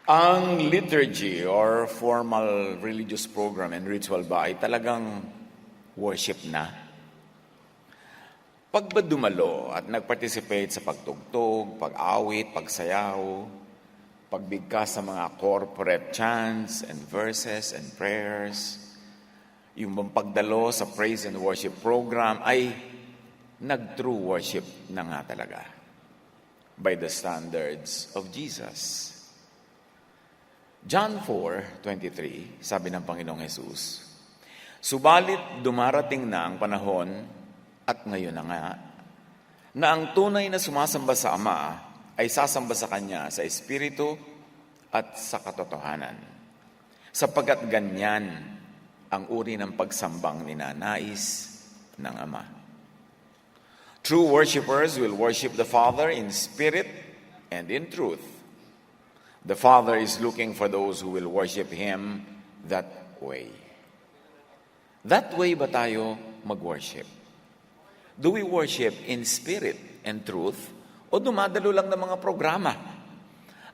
Ang liturgy or formal religious program and ritual ba ay talagang worship na? Pag ba dumalo at nag-participate sa pagtugtog, pag-awit, pagsayaw, pagbigkas sa mga corporate chants and verses and prayers, yung bang pagdalo sa praise and worship program ay nag-true worship na nga talaga by the standards of Jesus. John 4:23, sabi ng Panginoong Jesus, "Subalit dumarating na ang panahon, at ngayon na nga, na ang tunay na sumasamba sa Ama ay sasamba sa Kanya sa Espiritu at sa katotohanan, sapagkat ganyan ang uri ng pagsambang ninanais ng Ama. True worshipers will worship the Father in spirit and in truth. The Father is looking for those who will worship Him that way." That way ba tayo mag-worship? Do we worship in spirit and truth o dumadalo lang ng mga programa?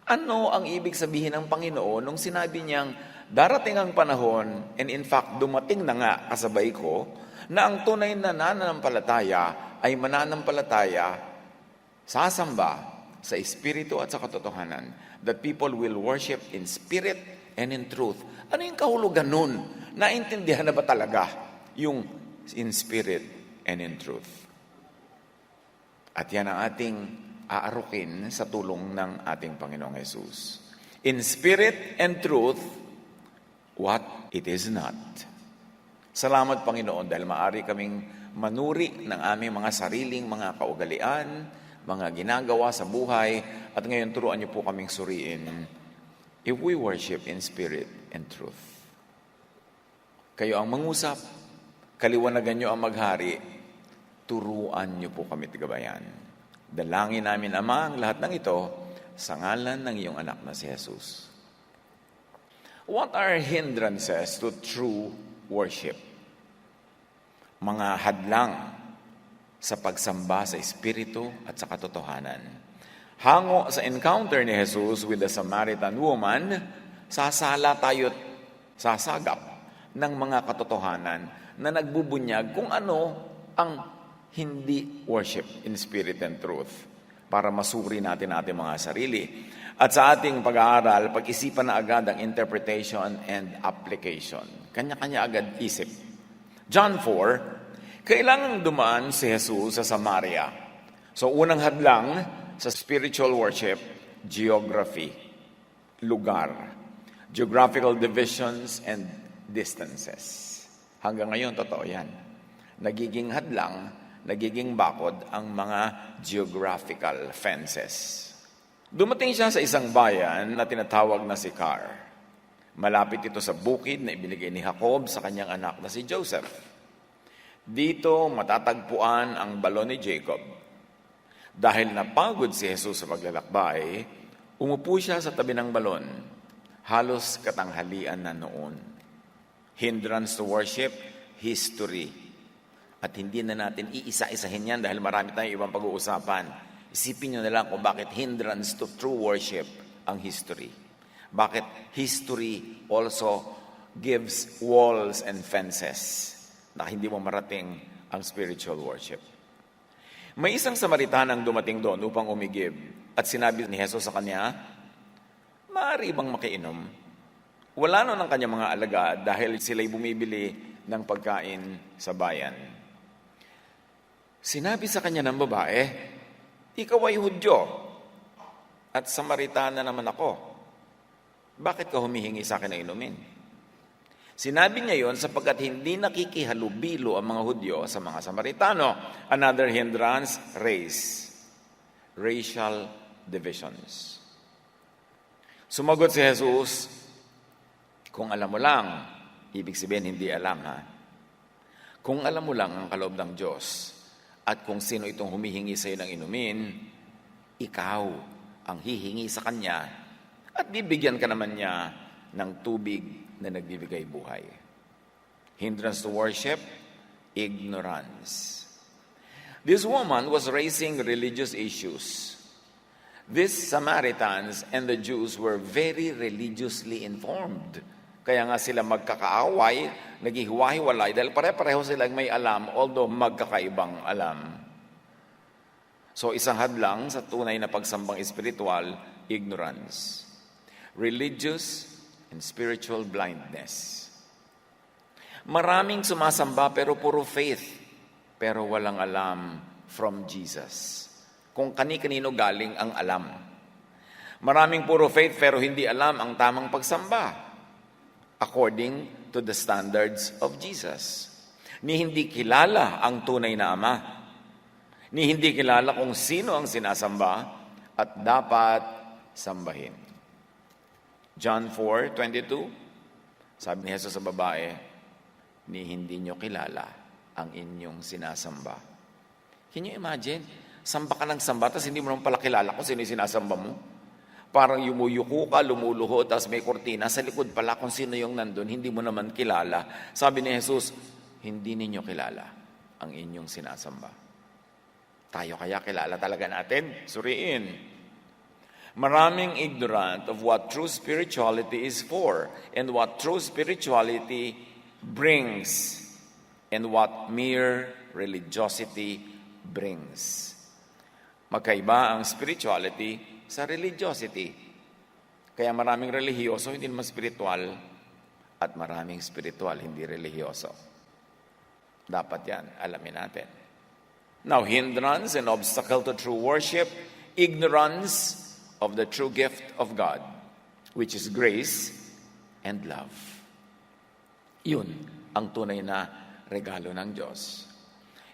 Ano ang ibig sabihin ng Panginoon nung sinabi niyang darating ang panahon, and in fact dumating na nga kasabay ko, na ang tunay na nananampalataya ay mananampalataya, sasamba sa Espiritu at sa katotohanan, that people will worship in spirit and in truth. Ano yung kahulugan nun? Naintindihan na ba talaga yung in spirit and in truth? At yan ang ating aarukin sa tulong ng ating Panginoong Jesus. In spirit and truth, what it is not. Salamat, Panginoon, dahil maaari kaming manuri ng aming mga sariling mga kaugalian, mga ginagawa sa buhay, at ngayon turuan niyo po kaming suriin if we worship in spirit and truth. Kayo ang mangusap, kaliwanagan niyo ang maghari, turuan niyo po kami tigabayan. Dalangin namin, Ama, ang lahat ng ito sa ngalan ng iyong anak na si Jesus. What are hindrances to true worship? Mga hadlang sa pagsamba sa Espiritu at sa katotohanan. Hango sa encounter ni Jesus with the Samaritan woman, sasala tayo't sasagap ng mga katotohanan na nagbubunyag kung ano ang hindi worship in spirit and truth para masuri natin ating mga sarili. At sa ating pag-aaral, pag-isipan na agad ang interpretation and application. Kanya-kanya agad isip. John 4, kailangang dumaan si Jesus sa Samaria. So unang hadlang sa spiritual worship, geography, lugar, geographical divisions and distances. Hanggang ngayon, totoo yan. Nagiging hadlang, nagiging bakod ang mga geographical fences. Dumating siya sa isang bayan na tinatawag na Sychar. Malapit ito sa bukid na ibinigay ni Jacob sa kanyang anak na si Joseph. Dito matatagpuan ang balon ni Jacob. Dahil napagod si Jesus sa paglalakbay, umupo siya sa tabi ng balon. Halos katanghalian na noon. Hindrance to worship, history. At hindi na natin iisa-isahin yan dahil marami tayong ibang pag-uusapan. Isipin nyo na lang kung bakit hindrance to true worship ang history. Bakit history also gives walls and fences na hindi mo marating ang spiritual worship. May isang Samaritanang dumating doon upang umigib at sinabi ni Jesus sa kanya, "Maaari bang makiinom?" Wala nun ang kanyang mga alagad dahil sila'y bumibili ng pagkain sa bayan. Sinabi sa kanya ng babae, "Ikaw ay Hudyo at Samaritana naman ako. Bakit ka humihingi sa akin na inumin?" Sinabi niya yon sapagkat hindi nakikihalubilo ang mga Hudyo sa mga Samaritano. Another hindrance, race. Racial divisions. Sumagot si Jesus, "Kung alam mo lang," ibig sabihin hindi alam ha, "kung alam mo lang ang kaloob ng Diyos at kung sino itong humihingi sa iyo ng inumin, ikaw ang hihingi sa Kanya at bibigyan ka naman niya ng tubig na nagbibigay buhay." Hindrance to worship, ignorance. This woman was raising religious issues. These Samaritans and the Jews were very religiously informed. Kaya nga sila magkakaaway, naghihiwa-hiwalay dahil pare-pareho silang may alam, although magkakaibang alam. So isang hadlang sa tunay na pagsambang espiritual, ignorance. Religious and spiritual blindness. Maraming sumasamba pero puro faith, pero walang alam from Jesus. Kung kani-kanino galing ang alam. Maraming puro faith pero hindi alam ang tamang pagsamba according to the standards of Jesus. Ni hindi kilala ang tunay na Ama. Ni hindi kilala kung sino ang sinasamba at dapat sambahin. John 4:22, sabi ni Jesus sa babae, ni hindi nyo kilala ang inyong sinasamba. Can you imagine? Samba ka ng samba, tapos hindi mo naman pala kilala kung sino yung sinasamba mo. Parang yumuyuko ka, lumuluho, tapos may kortina. Sa likod pala kung sino yung nandun, hindi mo naman kilala. Sabi ni Jesus, hindi ninyo kilala ang inyong sinasamba. Tayo kaya kilala talaga natin? Suriin. Maraming ignorant of what true spirituality is for and what true spirituality brings and what mere religiosity brings. Magkaiba ang spirituality sa religiosity. Kaya maraming relihiyoso, hindi naman spiritual, at maraming spiritual, hindi relihiyoso. Dapat yan, alamin natin. Now, hindrance and obstacle to true worship, ignorance of the true gift of God, which is grace and love. Yun ang tunay na regalo ng Diyos.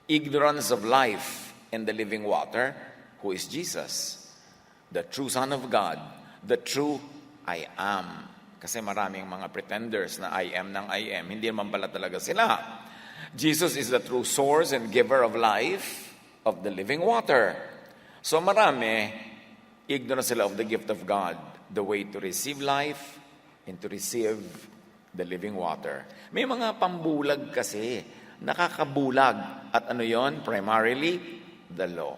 Ignorance of life and the living water, who is Jesus, the true Son of God, the true I am. Kasi maraming mga pretenders na I am ng I am. Hindi naman pala talaga sila. Jesus is the true source and giver of life, of the living water. So marami, ignorant sila of the gift of God, the way to receive life and to receive the living water. May mga pambulag kasi, nakakabulag. At ano yon? Primarily, the law.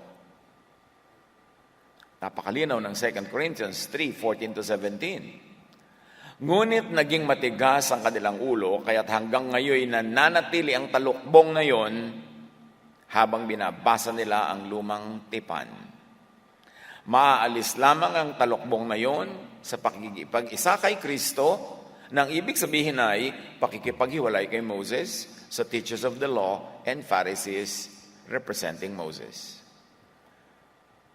Napakalinaw ng 2 Corinthians 3:14-17. Ngunit naging matigas ang kanilang ulo, kaya't hanggang ngayon nananatili ang talukbong na yon habang binabasa nila ang lumang tipan. Maaalis lamang ang talukbong na yon sa pakikipag-isa kay Kristo, nang ibig sabihin ay pakikipaghiwalay kay Moses sa teachers of the law and Pharisees representing Moses.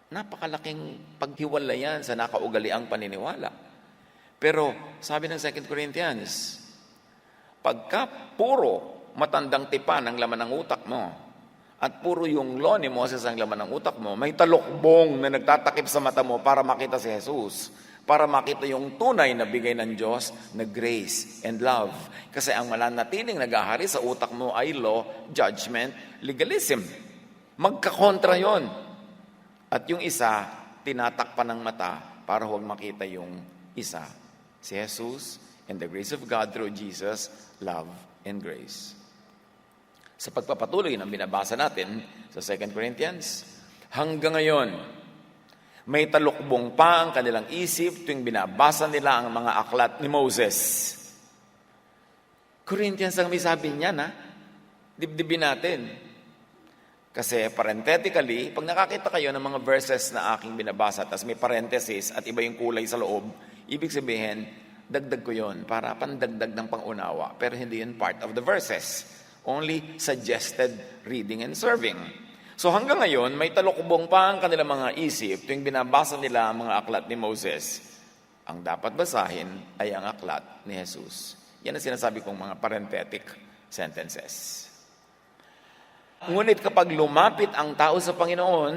Napakalaking paghiwalayan sa nakaugaliang paniniwala. Pero sabi ng 2 Corinthians, pagka puro matandang tipan ang laman ng utak mo at puro yung law ni Moses ang laman ng utak mo, may talukbong na nagtatakip sa mata mo para makita si Jesus, para makita yung tunay na bigay ng Diyos na grace and love. Kasi ang mananatiling nag-ahari sa utak mo ay law, judgment, legalism. Magkakontra yon. At yung isa, tinatakpan ng mata para huwag makita yung isa. Si Jesus and the grace of God through Jesus, love and grace. Sa pagpapatuloy ng binabasa natin sa 2 Corinthians, hanggang ngayon, may talukbong pa ang kanilang isip tuwing binabasa nila ang mga aklat ni Moses. Corinthians ang may sabi niya na, dibdibin natin. Kasi parenthetically, pag nakakita kayo ng mga verses na aking binabasa, tas may parenthesis at iba yung kulay sa loob, ibig sabihin, dagdag ko yon para pandagdag ng pangunawa. Pero hindi yun part of the verses. Only suggested reading and serving. So hanggang ngayon, may talukbong pa ang kanilang mga isip tuwing binabasa nila ang mga aklat ni Moses. Ang dapat basahin ay ang aklat ni Jesus. Yan ang sinasabi kong mga parenthetic sentences. Ngunit kapag lumapit ang tao sa Panginoon,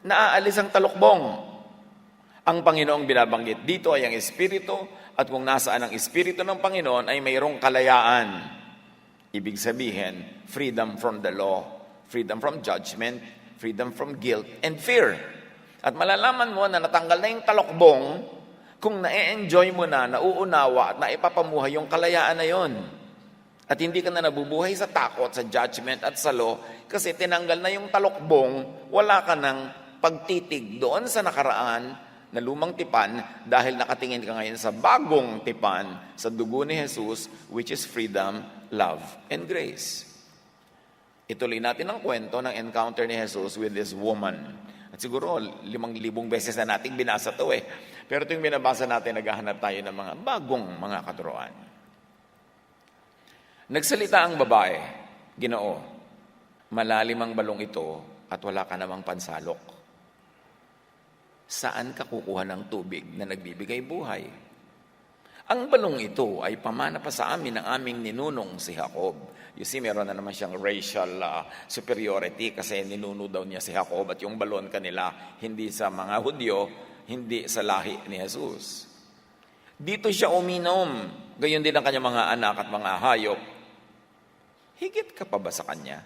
naaalis ang talukbong. Ang Panginoong binabanggit dito ay ang Espiritu, at kung nasaan ang Espiritu ng Panginoon ay mayroong kalayaan. Ibig sabihin, freedom from the law, freedom from judgment, freedom from guilt and fear. At malalaman mo na natanggal na yung talukbong kung na-enjoy mo na, nauunawa at naipapamuhay yung kalayaan na yon. At hindi ka na nabubuhay sa takot, sa judgment at sa law kasi tinanggal na yung talukbong, wala ka ng pagtitig doon sa nakaraan na lumang tipan dahil nakatingin ka ngayon sa bagong tipan, sa dugo ni Jesus, which is freedom, love, and grace. Ituloy natin ang kwento ng encounter ni Jesus with this woman. At siguro, 5,000 beses na nating binasa ito eh. Pero ito yung binabasa natin, naghahanap tayo ng mga bagong mga katuruan. Nagsalita ang babae, Ginoo, malalim ang balong ito at wala ka namang pansalok. Saan ka kukuha ng tubig na nagbibigay buhay? Ang balong ito ay pamana pa sa amin ng aming ninunong si Jacob. You see, meron na naman siyang racial superiority kasi ninuno daw niya si Jacob at yung balon kanila hindi sa mga Hudyo, hindi sa lahi ni Jesus. Dito siya uminom, gayon din ang kanyang mga anak at mga hayop. Higit ka pa ba sa kanya?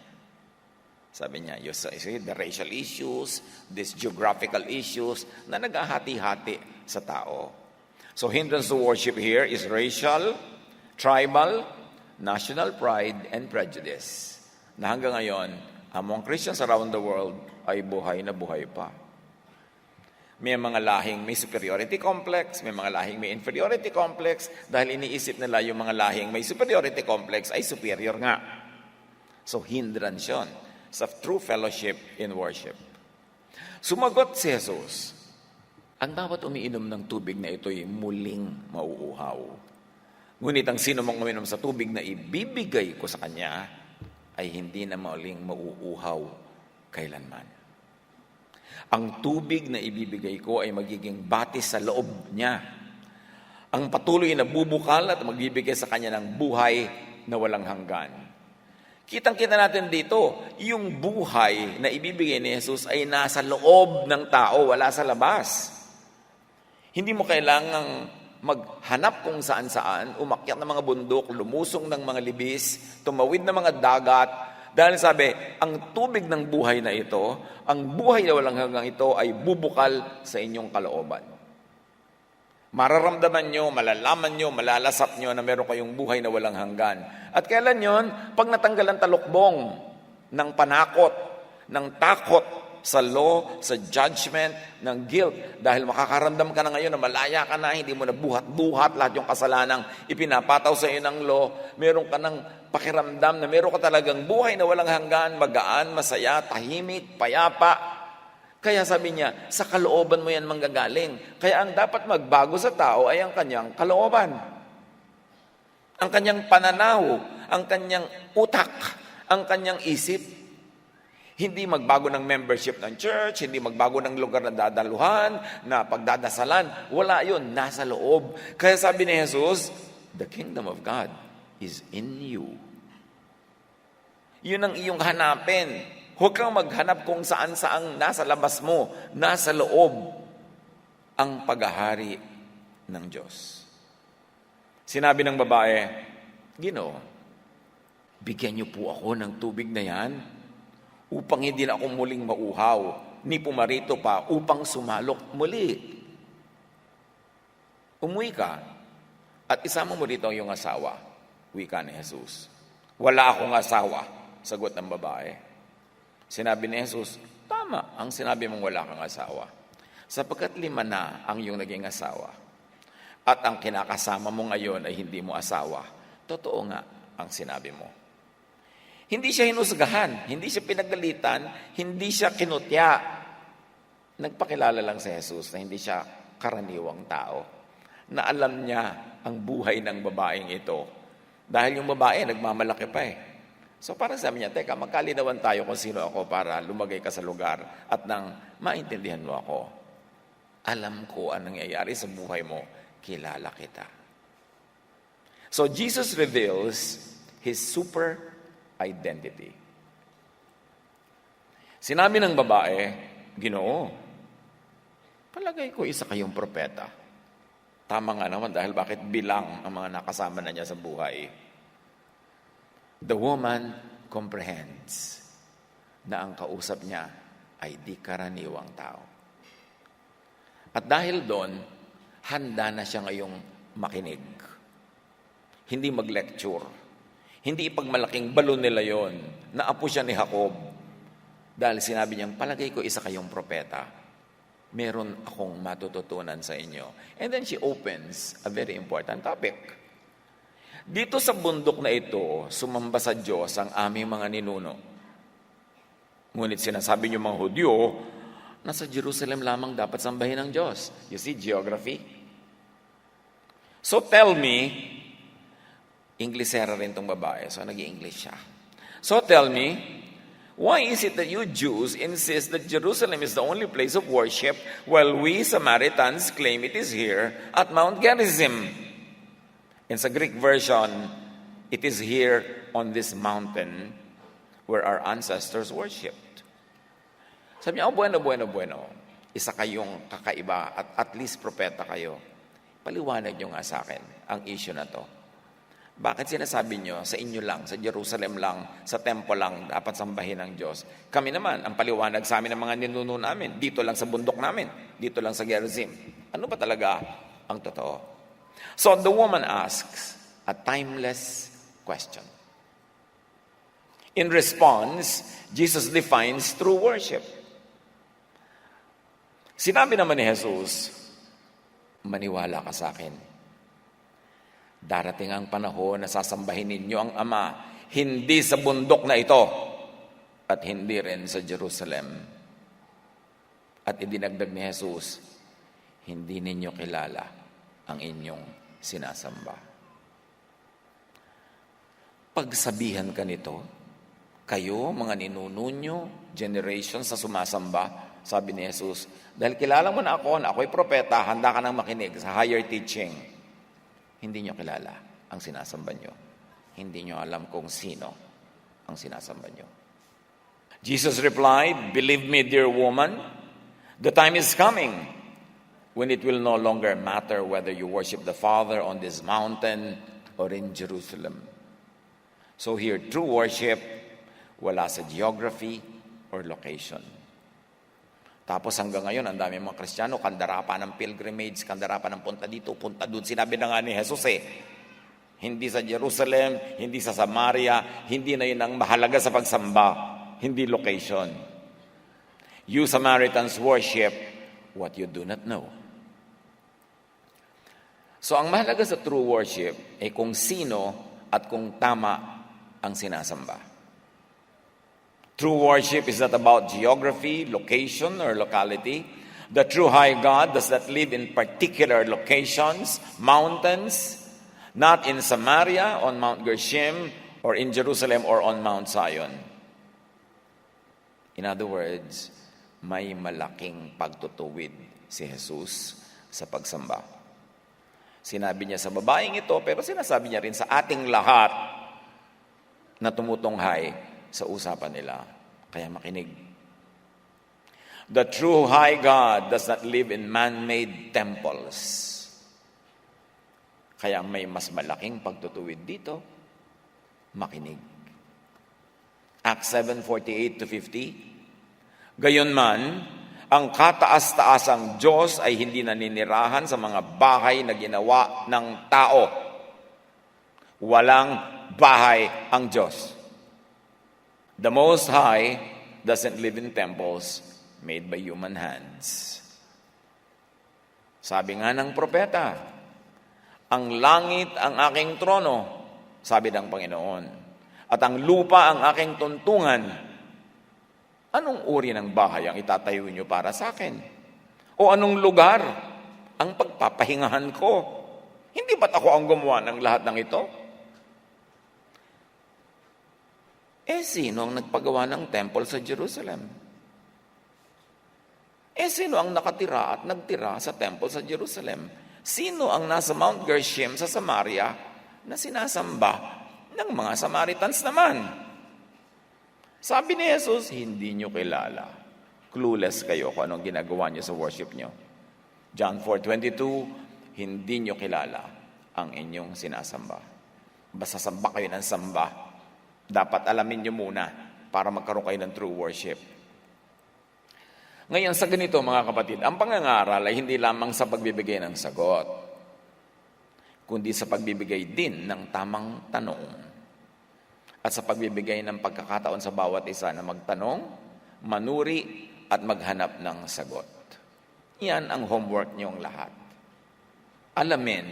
Sabi niya, you see, the racial issues, these geographical issues na naghahati-hati sa tao. So hindrance to worship here is racial, tribal, national pride, and prejudice. Na hanggang ngayon, among Christians around the world ay buhay na buhay pa. May mga lahing may superiority complex, may mga lahing may inferiority complex, dahil iniisip nila yung mga lahing may superiority complex ay superior nga. So hindrance yun sa true fellowship in worship. Sumagot si Jesus, ang bawat umiinom ng tubig na ito'y muling mauuhaw. Ngunit ang sino mang uminom sa tubig na ibibigay ko sa kanya ay hindi na muling mauuhaw kailanman. Ang tubig na ibibigay ko ay magiging batis sa loob niya. Ang patuloy na bubukal at magbibigay sa kanya ng buhay na walang hanggan. Kitang-kita natin dito, yung buhay na ibibigay ni Jesus ay nasa loob ng tao, wala sa labas. Hindi mo kailangang maghanap kung saan-saan, umakyat ng mga bundok, lumusong ng mga libis, tumawid ng mga dagat, dahil sabi, ang tubig ng buhay na ito, ang buhay na walang hanggang ito ay bubukal sa inyong kalooban. Mararamdaman nyo, malalaman nyo, malalasap nyo na meron kayong buhay na walang hanggan. At kailan yon? Pag natanggal ang talukbong ng panakot, ng takot sa law, sa judgment, ng guilt. Dahil makakaramdam ka na ngayon na malaya ka na, hindi mo na buhat-buhat lahat yung kasalanang ipinapataw sa iyo ng law. Meron ka ng pakiramdam na meron ka talagang buhay na walang hanggan, magaan, masaya, tahimik, payapa. Kaya sabi niya, sa kalooban mo yan manggagaling. Kaya ang dapat magbago sa tao ay ang kanyang kalooban. Ang kanyang pananaw, ang kanyang utak, ang kanyang isip. Hindi magbago ng membership ng church, hindi magbago ng lugar na dadaluhan, na pagdadasalan. Wala yun, nasa loob. Kaya sabi ni Jesus, the kingdom of God is in you. Yun ang iyong hanapin. Huwag kang maghanap kung saan-saang nasa labas mo, nasa loob ang paghahari ng Diyos. Sinabi ng babae, Ginoo, bigyan niyo po ako ng tubig na yan upang hindi na ako muling mauhaw, ni pumarito pa upang sumalok muli. Umuwi ka at isama mo dito ang iyong asawa, wika ni Jesus. Wala akong asawa, sagot ng babae. Sinabi ni Jesus, tama ang sinabi mong wala kang asawa. Sapagkat 5 na ang iyong naging asawa. At ang kinakasama mo ngayon ay hindi mo asawa. Totoo nga ang sinabi mo. Hindi siya hinusgahan, hindi siya pinagalitan, hindi siya kinutya. Nagpakilala lang si Jesus na hindi siya karaniwang tao. Na alam niya ang buhay ng babaeng ito. Dahil yung babae, nagmamalaki pa eh. So parang sabi niya, teka, magkalinawan tayo kung sino ako para lumagay ka sa lugar at nang maintindihan mo ako. Alam ko anong nangyayari sa buhay mo, kilala kita. So Jesus reveals His super identity. Sinabi ng babae, Ginoo, palagay ko isa kayong propeta. Tama nga naman dahil bakit bilang ang mga nakasama na niya sa buhay. The woman comprehends na ang kausap niya ay di karaniwang tao. At dahil doon, handa na siya ngayong makinig. Hindi mag-lecture. Hindi ipagmalaking balon nila yon na apo siya ni Jacob. Dahil sinabi niyang, palagay ko isa kayong propeta. meron akong matututunan sa inyo. And then she opens a very important topic. Dito sa bundok na ito, sumamba sa Diyos ang aming mga ninuno. Ngunit sinasabi niyo mga Hudyo, nasa Jerusalem lamang dapat sambahin ng Diyos. You see, geography. So tell me, Inglesera rin tong babae, so nag-i-English siya. So tell me, why is it that you Jews insist that Jerusalem is the only place of worship, while we Samaritans claim it is here at Mount Gerizim? In sa Greek version, it is here on this mountain where our ancestors worshipped. Sabi niya, bueno. Isa kayong kakaiba at least propeta kayo. Paliwanag niyo nga sa akin ang issue na to. Bakit sinasabi niyo sa inyo lang, sa Jerusalem lang, sa temple lang, dapat sambahin ng Diyos? Kami naman, ang paliwanag sa amin ng mga ninuno namin, dito lang sa bundok namin, dito lang sa Gerizim. Ano ba talaga ang totoo? So the woman asks a timeless question. In response, Jesus defines true worship. Sinabi naman ni Jesus, maniwala ka sa akin. Darating ang panahon na sasambahin ninyo ang Ama, hindi sa bundok na ito, at hindi rin sa Jerusalem. At idinagdag ni Jesus, hindi ninyo kilala ang inyong sinasamba. Pagsabihan ka nito, kayo, mga ninuno nyo, generation sa sumasamba, sabi ni Jesus, dahil kilala mo na ako'y propeta, handa ka nang makinig sa higher teaching. Hindi nyo kilala ang sinasamba nyo. Hindi nyo alam kung sino ang sinasamba nyo. Jesus replied, believe me, dear woman, the time is coming when it will no longer matter whether you worship the Father on this mountain or in Jerusalem. So here, true worship, wala sa geography or location. Tapos hanggang ngayon, ang dami mga Kristiyano, kandara pa ng pilgrimage, kandara pa ng punta dito, punta doon. Sinabi na nga ni Jesus hindi sa Jerusalem, hindi sa Samaria, hindi na yun ang mahalaga sa pagsamba, hindi location. You Samaritans worship what you do not know. So ang mahalaga sa true worship ay kung sino at kung tama ang sinasamba. True worship is not about geography, location, or locality. The true high God does not live in particular locations, mountains, not in Samaria, on Mount Gerizim, or in Jerusalem, or on Mount Zion. In other words, may malaking pagtutuwid si Jesus sa pagsamba. Sinabi niya sa babaeng ito, pero sinasabi niya rin sa ating lahat na tumutunghay sa usapan nila. Kaya makinig. The true high God does not live in man-made temples. Kaya may mas malaking pagtutuwid dito. Makinig. Acts 7:48-50. Gayunman, ang kataas-taasang Diyos ay hindi naninirahan sa mga bahay na ginawa ng tao. Walang bahay ang Diyos. The Most High doesn't live in temples made by human hands. Sabi nga ng propeta, ang langit ang aking trono, sabi ng Panginoon, at ang lupa ang aking tuntungan. Anong uri ng bahay ang itatayo niyo para sa akin? O anong lugar ang pagpapahingahan ko? Hindi ba't ako ang gumawa ng lahat ng ito? Sino ang nagpagawa ng temple sa Jerusalem? Sino ang nakatira at nagtira sa temple sa Jerusalem? Sino ang nasa Mount Gerizim sa Samaria na sinasamba ng mga Samaritans naman? Sabi ni Jesus, hindi nyo kilala. Clueless kayo kung anong ginagawa nyo sa worship nyo. John 4:22, hindi nyo kilala ang inyong sinasamba. Basta samba kayo ng samba. Dapat alamin nyo muna para magkaroon kayo ng true worship. Ngayon sa ganito mga kapatid, ang pangangaral ay hindi lamang sa pagbibigay ng sagot, kundi sa pagbibigay din ng tamang tanong. At sa pagbibigay ng pagkakataon sa bawat isa na magtanong, manuri at maghanap ng sagot. Yan ang homework niyong lahat. Alamin,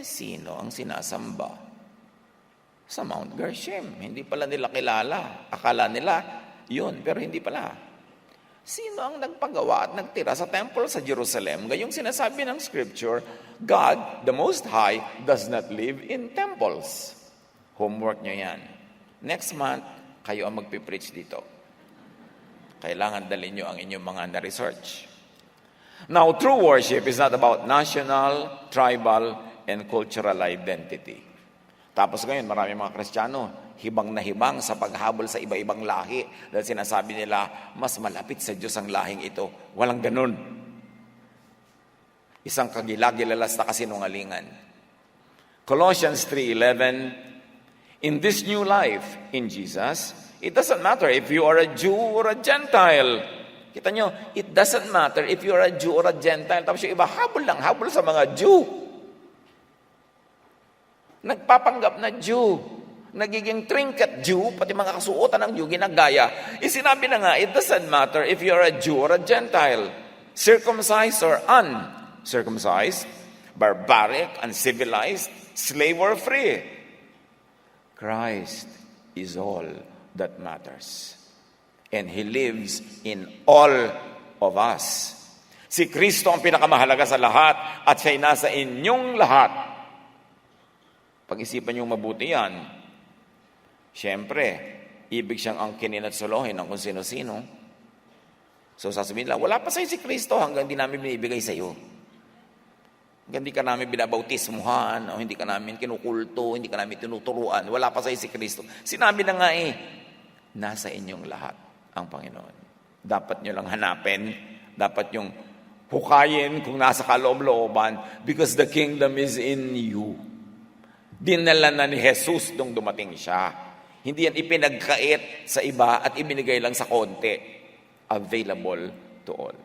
sino ang sinasamba sa Mount Gerizim? Hindi pala nila kilala. Akala nila, yun, pero hindi pala. Sino ang nagpagawa at nagtira sa temple sa Jerusalem? Gayong sinasabi ng Scripture, God, the Most High, does not live in temples. Homework nyo yan. Next month, kayo ang magpipreach dito. Kailangan dalhin nyo ang inyong mga na-research. Now, true worship is not about national, tribal, and cultural identity. Tapos ngayon, marami mga Kristiyano, hibang na hibang sa paghabol sa iba-ibang lahi dahil sinasabi nila, mas malapit sa Diyos ang lahing ito. Walang ganun. Isang kagilagilalas na kasinungalingan. Colossians 3:11, in this new life in Jesus, it doesn't matter if you are a Jew or a Gentile. Kita nyo, it doesn't matter if you are a Jew or a Gentile. Tapos yung iba, habol sa mga Jew. Nagpapanggap na Jew. Nagiging trinket Jew, pati mga kasuotan ng Jew, ginagaya. Sinabi na nga, it doesn't matter if you are a Jew or a Gentile. Circumcised or uncircumcised, barbaric, uncivilized, slave or free. Christ is all that matters. And He lives in all of us. Si Kristo ang pinakamahalaga sa lahat at siya'y nasa inyong lahat. Pag-isipan niyong mabuti yan, siyempre, ibig siyang angkinin at solohin ng kung sino-sino. So sasabihin lang, wala pa sa'yo si Kristo hanggang di namin binibigay sa'yo. Hanggang di ka namin binabautismuhan, o hindi ka namin kinukulto, hindi ka namin tinuturuan, wala pa sa'yo si Kristo. Sinabi na nga nasa inyong lahat ang Panginoon. Dapat nyo lang hanapin, dapat yung hukayin kung nasa kaloob-looban, because the kingdom is in you. Dinala na ni Jesus nung dumating siya. Hindi yan ipinagkait sa iba at ibinigay lang sa konti. Available to all.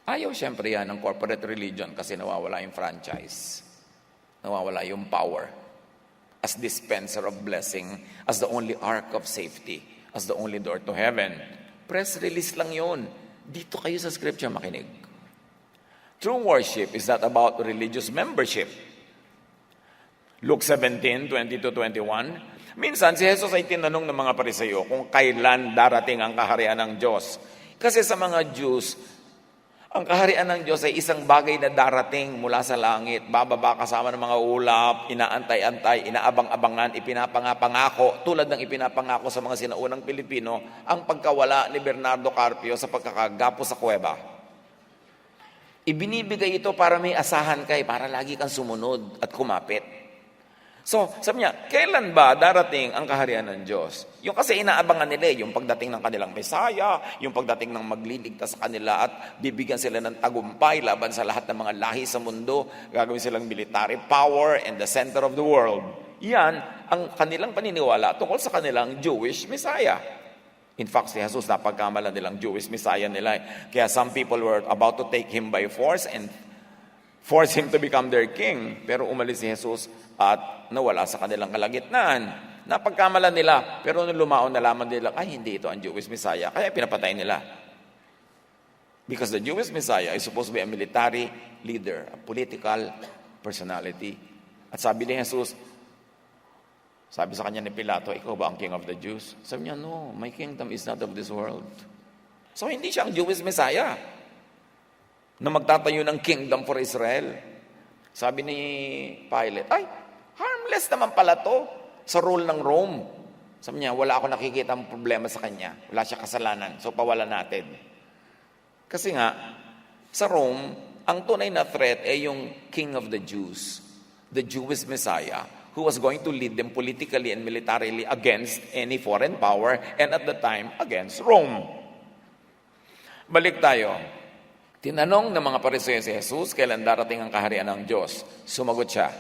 Ayaw siyempre yan ng corporate religion kasi nawawala yung franchise. Nawawala yung power. As dispenser of blessing, as the only ark of safety, as the only door to heaven. Press release lang yun. Dito kayo sa Scripture makinig. True worship is not about religious membership. Luke 17:20-21, minsan si Jesus ay tinanong ng mga Pariseo kung kailan darating ang kaharian ng Diyos. Kasi sa mga Jews, ang kaharian ng Diyos ay isang bagay na darating mula sa langit, bababa kasama ng mga ulap, inaantay-antay, inaabang-abangan, ipinapangako, tulad ng ipinapangako sa mga sinaunang Pilipino, ang pagkawala ni Bernardo Carpio sa pagkakagapo sa kuweba. Ibinibigay ito para may asahan kay, para lagi kang sumunod at kumapit. So, sabi niya, kailan ba darating ang kaharian ng Diyos? Yung kasi inaabangan nila, yung pagdating ng kanilang Mesaya, yung pagdating ng magliligtas sa kanila at bibigyan sila ng tagumpay laban sa lahat ng mga lahi sa mundo, gagawin silang military power and the center of the world. Yan ang kanilang paniniwala tungkol sa kanilang Jewish Messiah. In fact, si Jesus napagkamalan nilang Jewish Messiah nila. Kaya some people were about to take Him by force and force Him to become their king. Pero umalis si Jesus at nawala sa kanilang kalagitnaan. Napagkamalan nila, pero nung lumaon nalaman nila, ay hindi ito ang Jewish Messiah, kaya pinapatay nila. Because the Jewish Messiah is supposed to be a military leader, a political personality. At sabi ni Jesus, sabi sa kanya ni Pilato, ikaw ba ang king of the Jews? Sabi niya, no, my kingdom is not of this world. So hindi siya ang Jewish Messiah na magtatayo ng kingdom for Israel. Sabi ni Pilate, ay, harmless naman pala to sa rule ng Rome. Sabi niya, wala ako nakikita ang problema sa kanya. Wala siya kasalanan, so pawala natin. Kasi nga, sa Rome, ang tunay na threat ay yung King of the Jews, the Jewish Messiah, who was going to lead them politically and militarily against any foreign power and at the time, against Rome. Balik tayo. Tinanong ng mga Pariseo si Jesus, kailan darating ang kaharian ng Diyos? Sumagot siya,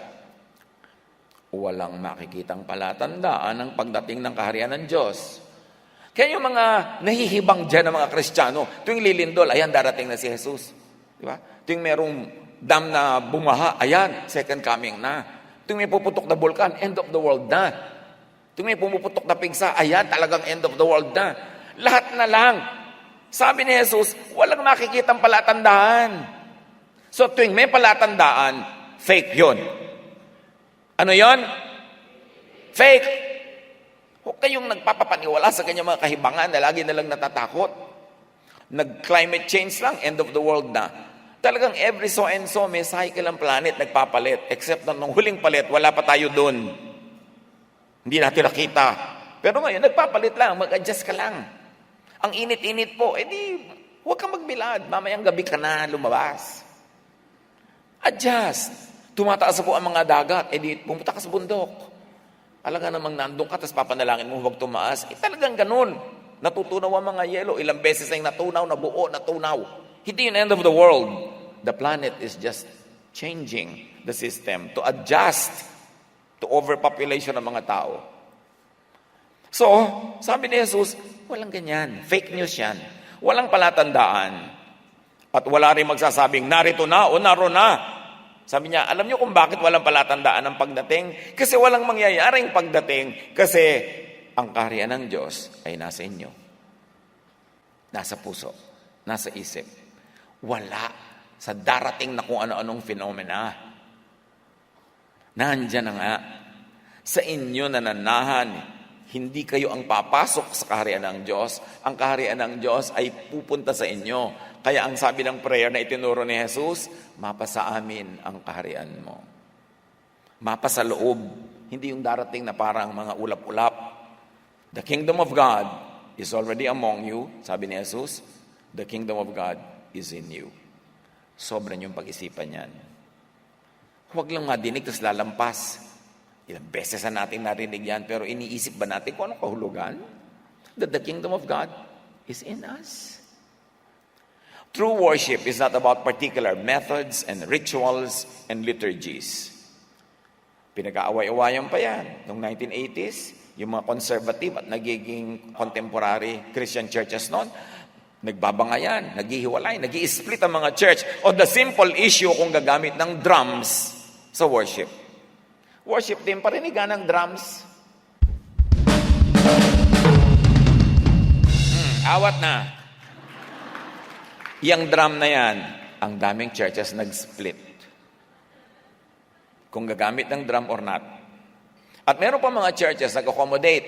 walang makikitang palatandaan ng pagdating ng kaharian ng Diyos. Kaya yung mga nahihibang dyan ng mga Kristiyano, tuwing lilindol, ayan, darating na si Jesus. Di ba? Tuwing merong dam na bumaha, ayan, second coming na. Tuwing may puputok na bulkan, end of the world na. Tuwing may pumuputok na pigsa, ayan, talagang end of the world na. Lahat na lang. Sabi ni Jesus, walang makikitang palatandaan. So tuwing may palatandaan, fake yon. Ano yon? Fake. Huwag kayong nagpapapaniwala sa kanyang mga kahibangan na lagi nalang natatakot. Nag-climate change lang, end of the world na. Talagang every so and so, may cycle ang planet nagpapalit. Except na nung huling palit, wala pa tayo dun. Hindi natin nakita. Pero ngayon, nagpapalit lang, mag-adjust ka lang. Ang init-init po, huwag kang magbilad. Mamayang gabi ka na lumabas. Adjust. Tumataas po ang mga dagat, pumunta ka sa bundok. Alaga namang nandun ka, tapos papanalangin mo, huwag tumaas. Talagang ganun. Natutunaw ang mga yelo. Ilang beses na yung natunaw, nabuo, natunaw. Hindi yung end of the world. The planet is just changing the system to adjust to overpopulation ng mga tao. So, sabi ni Jesus, walang ganyan. Fake news yan. Walang palatandaan. At wala rin magsasabing, narito na o naroon na. Sabi niya, alam niyo kung bakit walang palatandaan ng pagdating? Kasi walang mangyayaring pagdating. Kasi ang kaharian ng Diyos ay nasa inyo. Nasa puso. Nasa isip. Wala sa darating na kung ano-anong phenomena. Nandiyan na nga. Sa inyo nananahan. Hindi kayo ang papasok sa kaharian ng Diyos. Ang kaharian ng Diyos ay pupunta sa inyo. Kaya ang sabi ng prayer na itinuro ni Jesus, mapasa amin ang kaharian mo. Mapasa loob. Hindi yung darating na parang mga ulap-ulap. The kingdom of God is already among you. Sabi ni Jesus, the kingdom of God is in you. Sobra niyong pag-isipan yan. Huwag lang madinig, tapos lalampas. Ilang beses na natin narinig yan, pero iniisip ba natin kung anong kahulugan? That the kingdom of God is in us. True worship is not about particular methods and rituals and liturgies. Pinag-aaway-awayan pa yan. Noong 1980s, yung mga conservative at nagiging contemporary Christian churches noon, nagbabangayan, naghihiwalay, nag-i-split ang mga church on the simple issue kung gagamit ng drums sa worship. Worship team, parinigan ng drums. Awat na. Yang drum na yan, ang daming churches nag-split. Kung gagamit ng drum or not. At meron pa mga churches nag-accommodate.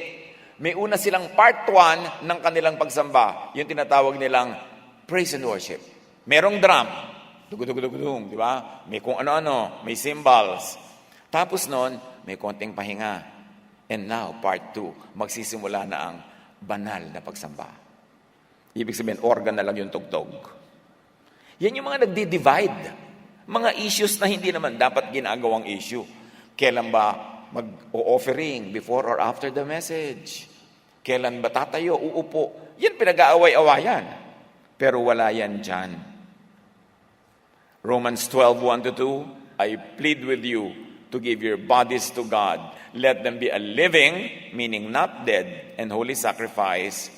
May una silang part 1 ng kanilang pagsamba. Yung tinatawag nilang praise and worship. Merong drum. Dugudugudugudung, di ba? May kung ano-ano, may cymbals. Tapos noon, may konting pahinga. And now, part 2, magsisimula na ang banal na pagsamba. Ibig sabihin, organ na lang yung tugtog. Yan yung mga nagdi-divide. Mga issues na hindi naman dapat ginagawang issue. Kailan ba mag-o-offering before or after the message? Kailan ba tatayo, uupo? Yan pinag-aaway-awayan. Pero wala yan dyan. Romans 12:1-2, I plead with you to give your bodies to God. Let them be a living, meaning not dead, and holy sacrifice,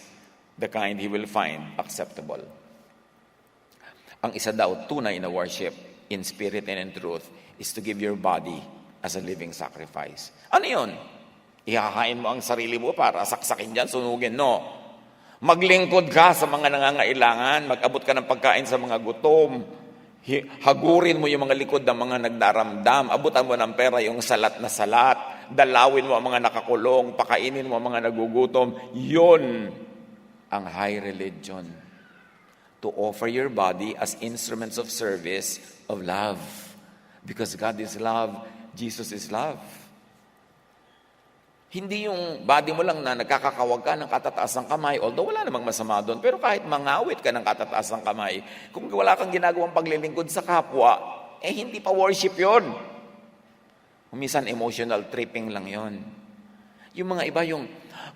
the kind He will find acceptable. Ang isa daw tunay na worship in spirit and in truth is to give your body as a living sacrifice. Ano yun? Ihahain mo ang sarili mo para saksakin dyan, sunugin? No. Maglingkod ka sa mga nangangailangan, mag-abot ka ng pagkain sa mga gutom, hagurin mo yung mga likod ng mga nagdaramdam, abutan mo ng pera yung salat na salat, dalawin mo ang mga nakakulong, pakainin mo ang mga nagugutom. Yun ang high religion. To offer your body as instruments of service of love. Because God is love, Jesus is love. Hindi yung body mo lang na nagkakakawag ka ng katataas ng kamay, although wala namang masama doon, pero kahit mangawit ka ng katataas ng kamay, kung wala kang ginagawang paglilingkod sa kapwa, hindi pa worship yon. Minsan emotional tripping lang yon. Yung mga iba yung,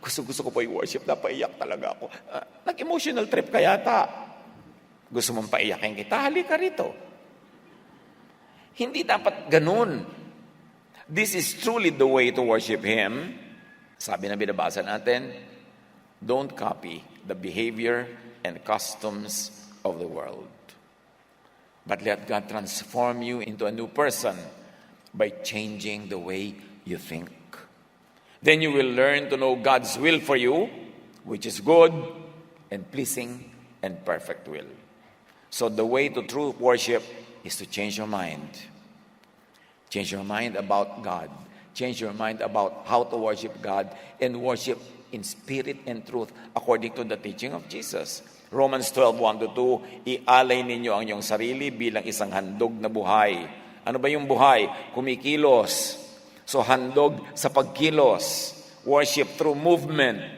gusto ko po i-worship, napaiyak talaga ako. Nag-emotional trip ka yata. Gusto mong paiyakin kita, halika rito. Hindi dapat ganun. This is truly the way to worship Him. Sabi na binabasa natin, don't copy the behavior and customs of the world. But let God transform you into a new person by changing the way you think. Then you will learn to know God's will for you, which is good and pleasing and perfect will. So the way to true worship is to change your mind. Change your mind about God. Change your mind about how to worship God and worship in spirit and truth according to the teaching of Jesus. Romans 12:1-2, ialay ninyo ang iyong sarili bilang isang handog na buhay. Ano ba yung buhay? Kumikilos. So handog sa pagkilos. Worship through movement.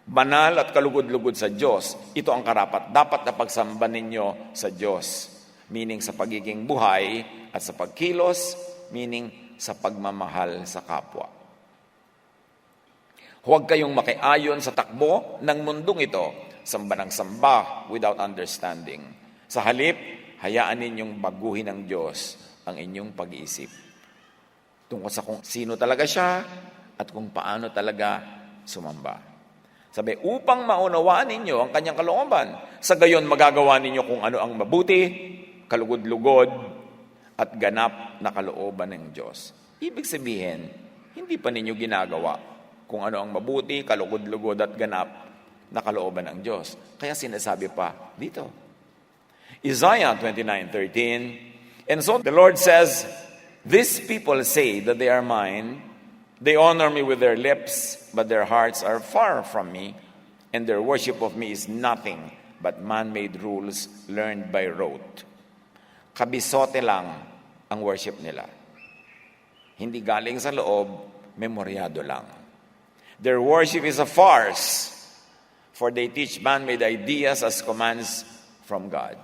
Banal at kalugod-lugod sa Diyos. Ito ang karapat-dapat na pagsamba ninyo sa Diyos. Meaning sa pagiging buhay at sa pagkilos, meaning sa pagmamahal sa kapwa. Huwag kayong makiayon sa takbo ng mundong ito, samba ng samba without understanding. Sa halip, hayaan ninyong baguhin ng Diyos ang inyong pag-iisip. Tungkol sa kung sino talaga siya at kung paano talaga sumamba. Sabi, upang maunawaan ninyo ang kanyang kalooban, sa gayon magagawa ninyo kung ano ang mabuti, kalugod-lugod, at ganap na kalooban ng Diyos. Ibig sabihin, hindi pa ninyo ginagawa kung ano ang mabuti, kalugod-lugod, at ganap na kalooban ng Diyos. Kaya sinasabi pa dito. Isaiah 29:13, and so the Lord says, these people say that they are mine, they honor me with their lips, but their hearts are far from me, and their worship of me is nothing but man-made rules learned by rote. Kabisote lang ang worship nila. Hindi galing sa loob, memoryado lang. Their worship is a farce, for they teach man-made ideas as commands from God.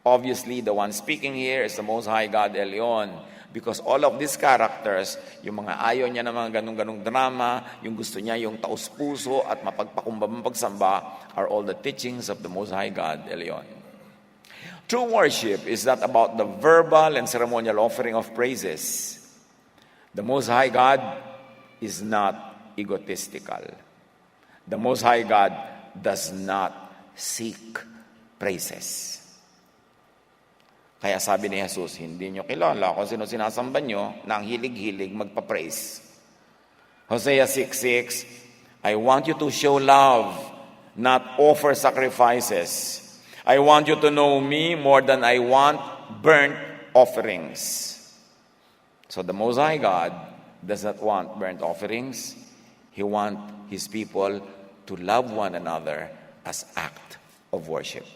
Obviously, the one speaking here is the Most High God, Elyon, because all of these characters, yung mga ayaw niya ng mga ganung-ganung drama, yung gusto niya yung taus-puso at mapagpakumbabang pagsamba, are all the teachings of the Most High God, Elyon. True worship is not about the verbal and ceremonial offering of praises. The Most High God is not egotistical. The Most High God does not seek praises. Kaya sabi ni Jesus, hindi nyo kilala kung sino sinasamba nyo na ang hilig-hilig magpa-praise. Hosea 6:6, I want you to show love, not offer sacrifices. I want you to know me more than I want burnt offerings. So the Most High God does not want burnt offerings. He wants His people to love one another as act of worship.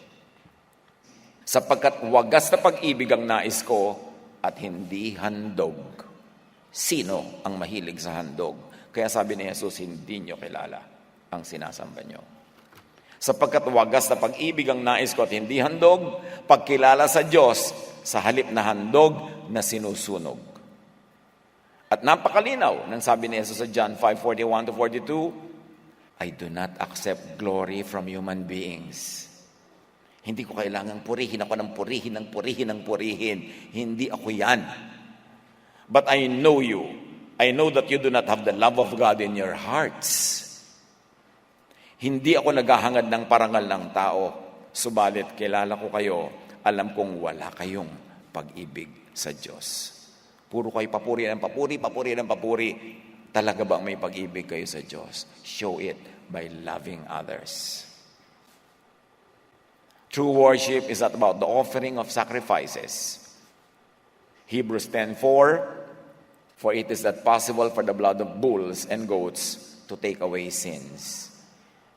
Sapagkat wagas na pag-ibig ang nais ko at hindi handog. Sino ang mahilig sa handog? Kaya sabi ni Jesus, hindi nyo kilala ang sinasamba nyo. Sapagkat wagas na pag-ibig ang nais ko at hindi handog, pagkilala sa Diyos sa halip na handog na sinusunog. At napakalinaw ng sabi ni Jesus sa John 5:41-42, I do not accept glory from human beings. Hindi ko kailangang purihin ako ng purihin. Hindi ako yan. But I know you. I know that you do not have the love of God in your hearts. Hindi ako naghahangad ng parangal ng tao, subalit kilala ko kayo, alam kong wala kayong pag-ibig sa Diyos. Puro kayo papuri ng papuri. Talaga ba may pag-ibig kayo sa Diyos? Show it by loving others. True worship is not about the offering of sacrifices. Hebrews 10:4, for it is not possible for the blood of bulls and goats to take away sins.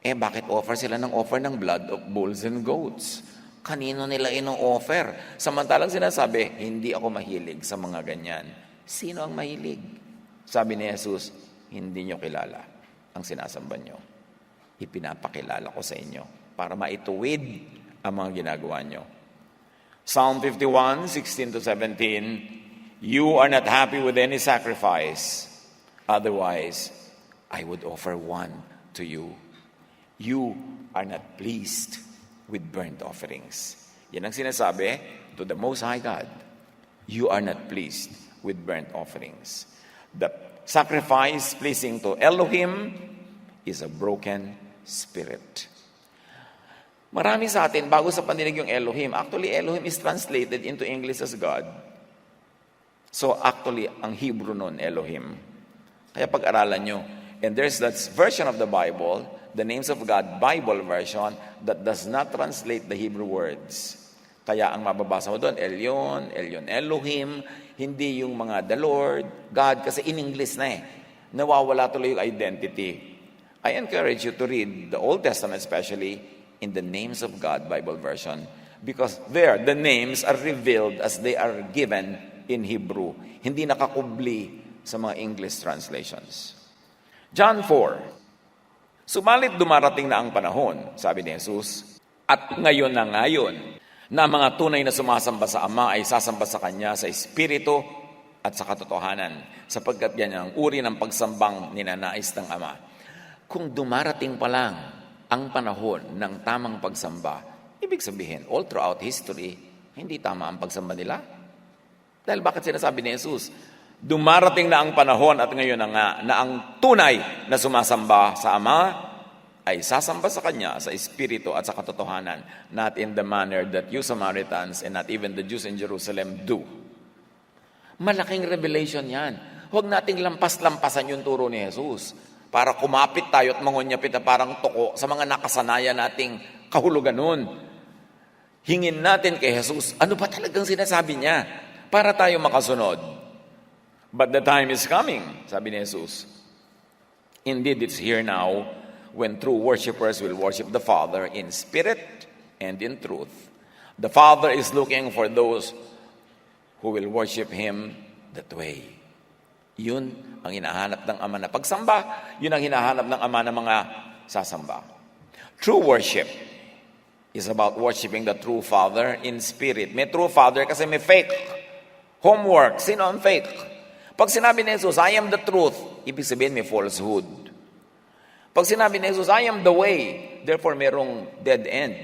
Bakit offer sila ng offer ng blood of bulls and goats? Kanino nila ino-offer? Samantalang sinasabi, hindi ako mahilig sa mga ganyan. Sino ang mahilig? Sabi ni Jesus, hindi nyo kilala ang sinasamba nyo. Ipinapakilala ko sa inyo para maituwid ang mga ginagawa nyo. Psalm 51:16-17, you are not happy with any sacrifice. Otherwise, I would offer one to you. You are not pleased with burnt offerings. Yan ang sinasabi to the Most High God. You are not pleased with burnt offerings. The sacrifice pleasing to Elohim is a broken spirit. Marami sa atin, bago sa paninig yung Elohim, actually Elohim is translated into English as God. So actually, ang Hebrew nun, Elohim. Kaya pag-aralan nyo, and there's that version of the Bible the names of God, Bible version, that does not translate the Hebrew words. Kaya ang mababasa mo doon, Elyon, Elohim, hindi yung mga the Lord, God, kasi in English na eh. Nawawala tuloy yung identity. I encourage you to read the Old Testament, especially in the names of God, Bible version, because there, the names are revealed as they are given in Hebrew. Hindi nakakubli sa mga English translations. John 4, subalit dumarating na ang panahon, sabi ni Jesus, at ngayon na ngayon, na mga tunay na sumasamba sa Ama ay sasamba sa Kanya sa Espiritu at sa katotohanan, sapagkat yan ang uri ng pagsambang ninanais ng Ama. Kung dumarating pa lang ang panahon ng tamang pagsamba, ibig sabihin, all throughout history, hindi tama ang pagsamba nila. Dahil bakit sinasabi ni Jesus, dumarating na ang panahon at ngayon na nga, na ang tunay na sumasamba sa Ama ay sasamba sa Kanya sa Espiritu at sa katotohanan, not in the manner that you Samaritans and not even the Jews in Jerusalem do. Malaking revelation yan. Huwag nating lampas-lampasan yung turo ni Jesus para kumapit tayo at mangunyapit na parang toko sa mga nakasanayan nating kahulugan nun. Hingin natin kay Jesus, ano ba talagang sinasabi niya para tayo makasunod? But the time is coming, sabi ni Jesus. Indeed, it's here now, when true worshipers will worship the Father in spirit and in truth. The Father is looking for those who will worship Him that way. Yun ang hinahanap ng Ama na pagsamba. Yun ang hinahanap ng Ama na mga sasamba. True worship is about worshiping the true Father in spirit. May true Father kasi may fake. Homework. Sino ang fake? Pag sinabi ni Jesus, I am the truth, ibig sabihin may falsehood. Pag sinabi ni Jesus, I am the way, therefore merong dead end.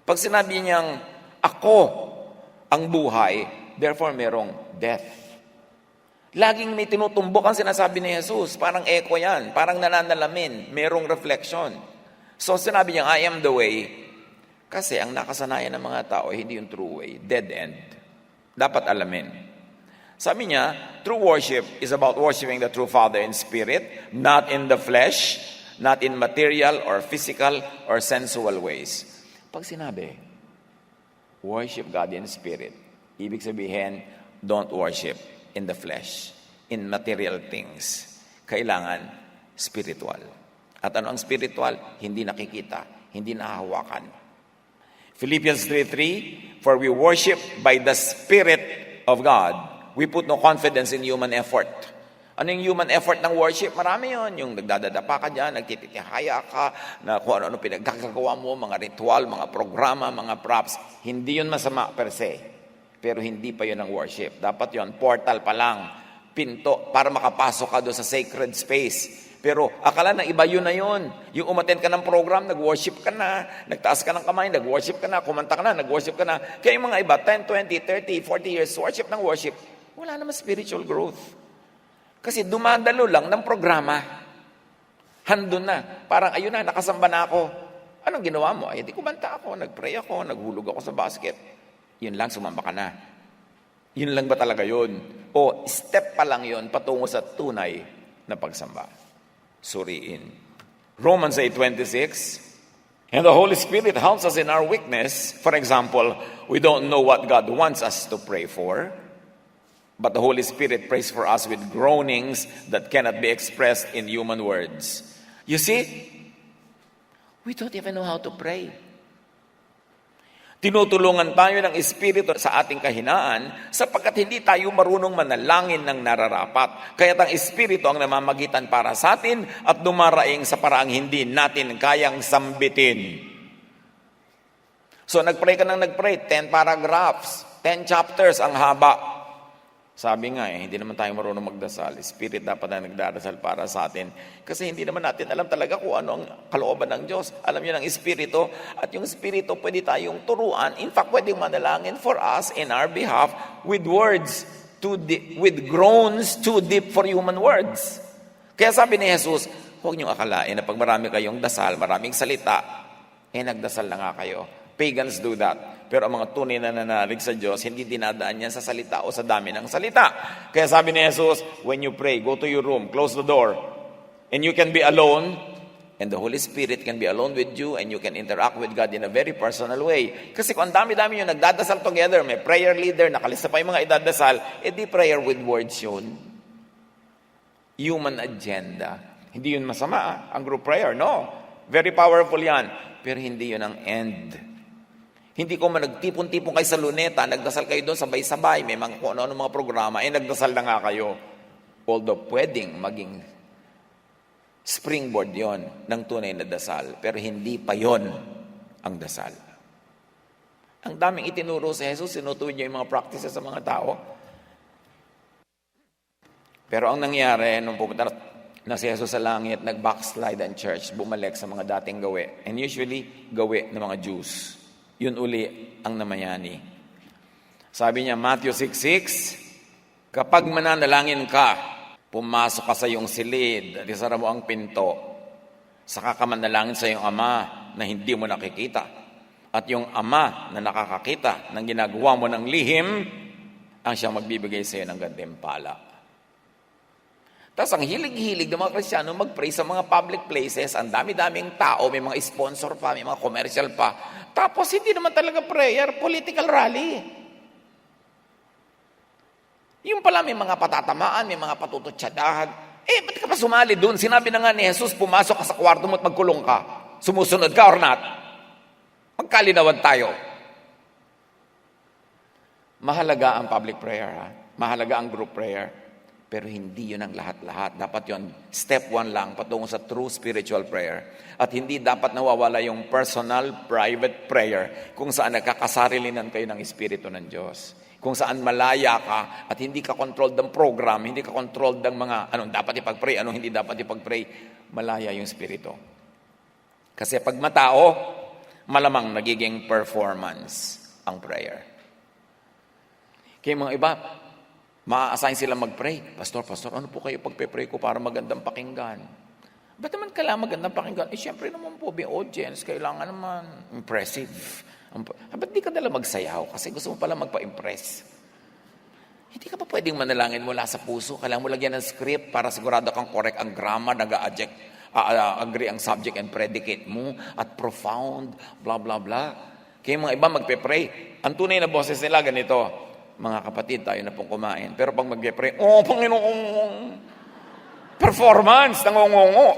Pag sinabi niyang, ako ang buhay, therefore merong death. Laging may tinutumbok ang sinasabi ni Jesus. Parang echo yan, parang nananalamin, merong reflection. So sinabi niya, I am the way, kasi ang nakasanayan ng mga tao, hindi yung true way, dead end. Dapat alamin. Sabi niya, true worship is about worshiping the true Father in spirit, not in the flesh, not in material or physical or sensual ways. Pag sinabi, worship God in spirit, ibig sabihin, don't worship in the flesh, in material things. Kailangan spiritual. At ano ang spiritual? Hindi nakikita, hindi nahahawakan. Philippians 3:3, for we worship by the Spirit of God. We put no confidence in human effort. Ano yung human effort ng worship? Marami yun. Yung nagdadadapa ka dyan, nagtitihaya ka, na kung ano-ano pinagkakagawa mo, mga ritual, mga programa, mga props. Hindi yun masama per se. Pero hindi pa yun ang worship. Dapat yun, portal pa lang, pinto, para makapasok ka doon sa sacred space. Pero akala ng iba yun na yun. Yung umattend ka ng program, nag-worship ka na, nagtaas ka ng kamay, nag-worship ka na, kumanta ka na, nag-worship ka na. Kaya yung mga iba, 10, 20, 30, 40 years, worship ng worship, wala naman spiritual growth. Kasi dumadalo lang ng programa. Handun na. Parang, ayun na, nakasamba na ako. Anong ginawa mo? Ay, di kumanta ako, nag-pray ako, naghulog ako sa basket. Yun lang, sumamba ka na. Yun lang ba talaga yun? O step pa lang yun patungo sa tunay na pagsamba. Suriin. Romans 8:26, and the Holy Spirit helps us in our weakness. For example, we don't know what God wants us to pray for, but the Holy Spirit prays for us with groanings that cannot be expressed in human words. You see, we don't even know how to pray. Tinutulungan tayo ng Espiritu sa ating kahinaan sapagkat hindi tayo marunong manalangin ng nararapat. Kaya't ang Espiritu ang namamagitan para sa atin at dumaraing sa paraang hindi natin kayang sambitin. So nagpray ka ng nagpray, 10 paragraphs, 10 chapters ang haba. Sabi nga hindi naman tayo marunong magdasal. Spirit dapat na nagdarasal para sa atin. Kasi hindi naman natin alam talaga kung ano ang kalooban ng Diyos. Alam niyo ng Espiritu. At yung Espiritu pwede tayong turuan. In fact, pwede manalangin for us in our behalf with words, with groans too deep for human words. Kaya sabi ni Jesus, huwag niyong akalain na pag marami kayong dasal, maraming salita, nagdasal na nga kayo. Pagans do that. Pero ang mga tunay na nanalig sa Diyos, hindi dinadaan yan sa salita o sa dami ng salita. Kaya sabi ni Jesus, when you pray, go to your room, close the door, and you can be alone, And the Holy Spirit can be alone with you and you can interact with God in a very personal way. Kasi kung ang dami-dami yung nagdadasal together, may prayer leader, nakalista pa yung mga idadasal, di prayer with words yun. Human agenda. Hindi yun masama, ang group prayer. No. Very powerful yan. Pero hindi yun ang end. Hindi ko man nagtipon-tipon kayo sa luneta, nagdasal kayo doon sabay-sabay, may mga kung ano mga programa, nagdasal na nga kayo. Although pwedeng maging springboard yon ng tunay na dasal, pero hindi pa yon ang dasal. Ang daming itinuro sa Jesus, sinutuwid niya yung mga practices sa mga tao. Pero ang nangyari, nung pupunta na si Jesus sa langit, nag-backslide ang church, bumalik sa mga dating gawi. And usually, gawi ng mga Jews. Yun uli ang namayani. Sabi niya, Matthew 6:6, kapag mananalangin ka, pumasok ka sa iyong silid at isara mo ang pinto, saka ka manalangin sa iyong ama na hindi mo nakikita. At yung ama na nakakakita ng ginagawa mo ng lihim, ang siyang magbibigay sa iyo ng gantimpala. Tapos ang hilig-hilig ng mga Kristiyano mag-pray sa mga public places, ang dami-daming tao, may mga sponsor pa, may mga commercial pa. Tapos hindi naman talaga prayer, political rally. Yung pala may mga patatamaan, may mga patututsadahan. Ba't ka pa sumali doon? Sinabi na nga ni Jesus, pumasok ka sa kwarto mo at magkulong ka. Sumusunod ka or not? Magkalinawan tayo. Mahalaga ang public prayer, ha? Mahalaga ang group prayer. Pero hindi yun ang lahat-lahat. Dapat yun, step 1 lang, patungo sa true spiritual prayer. At hindi dapat nawawala yung personal, private prayer kung saan nagkakasarilinan kayo ng Espiritu ng Diyos. Kung saan malaya ka at hindi ka controlled ng program, hindi ka controlled ng mga anong dapat ipag-pray, anong hindi dapat ipag-pray, malaya yung Espiritu. Kasi pag matao, malamang nagiging performance ang prayer. Kaya mga iba, ma-assign sila mag-pray. Pastor, ano po kayo pagpe-pray ko para magandang pakinggan? Ba't naman kailangan magandang pakinggan? Siyempre naman po, may audience, kailangan naman impressive. Ba't di ka dala magsayaw? Kasi gusto mo pala magpa-impress. Hindi ka pa pwedeng manalangin mula sa puso. Kailangan mo lagyan ng script para sigurado kang correct ang grammar, agree ang subject and predicate mo, at profound, blah, blah, blah. Kaya mga iba magpe-pray. Ang tunay na boses nila ganito, mga kapatid, tayo na pong kumain. Pero pag magpe-pray, Panginoon, performance, nangungungo.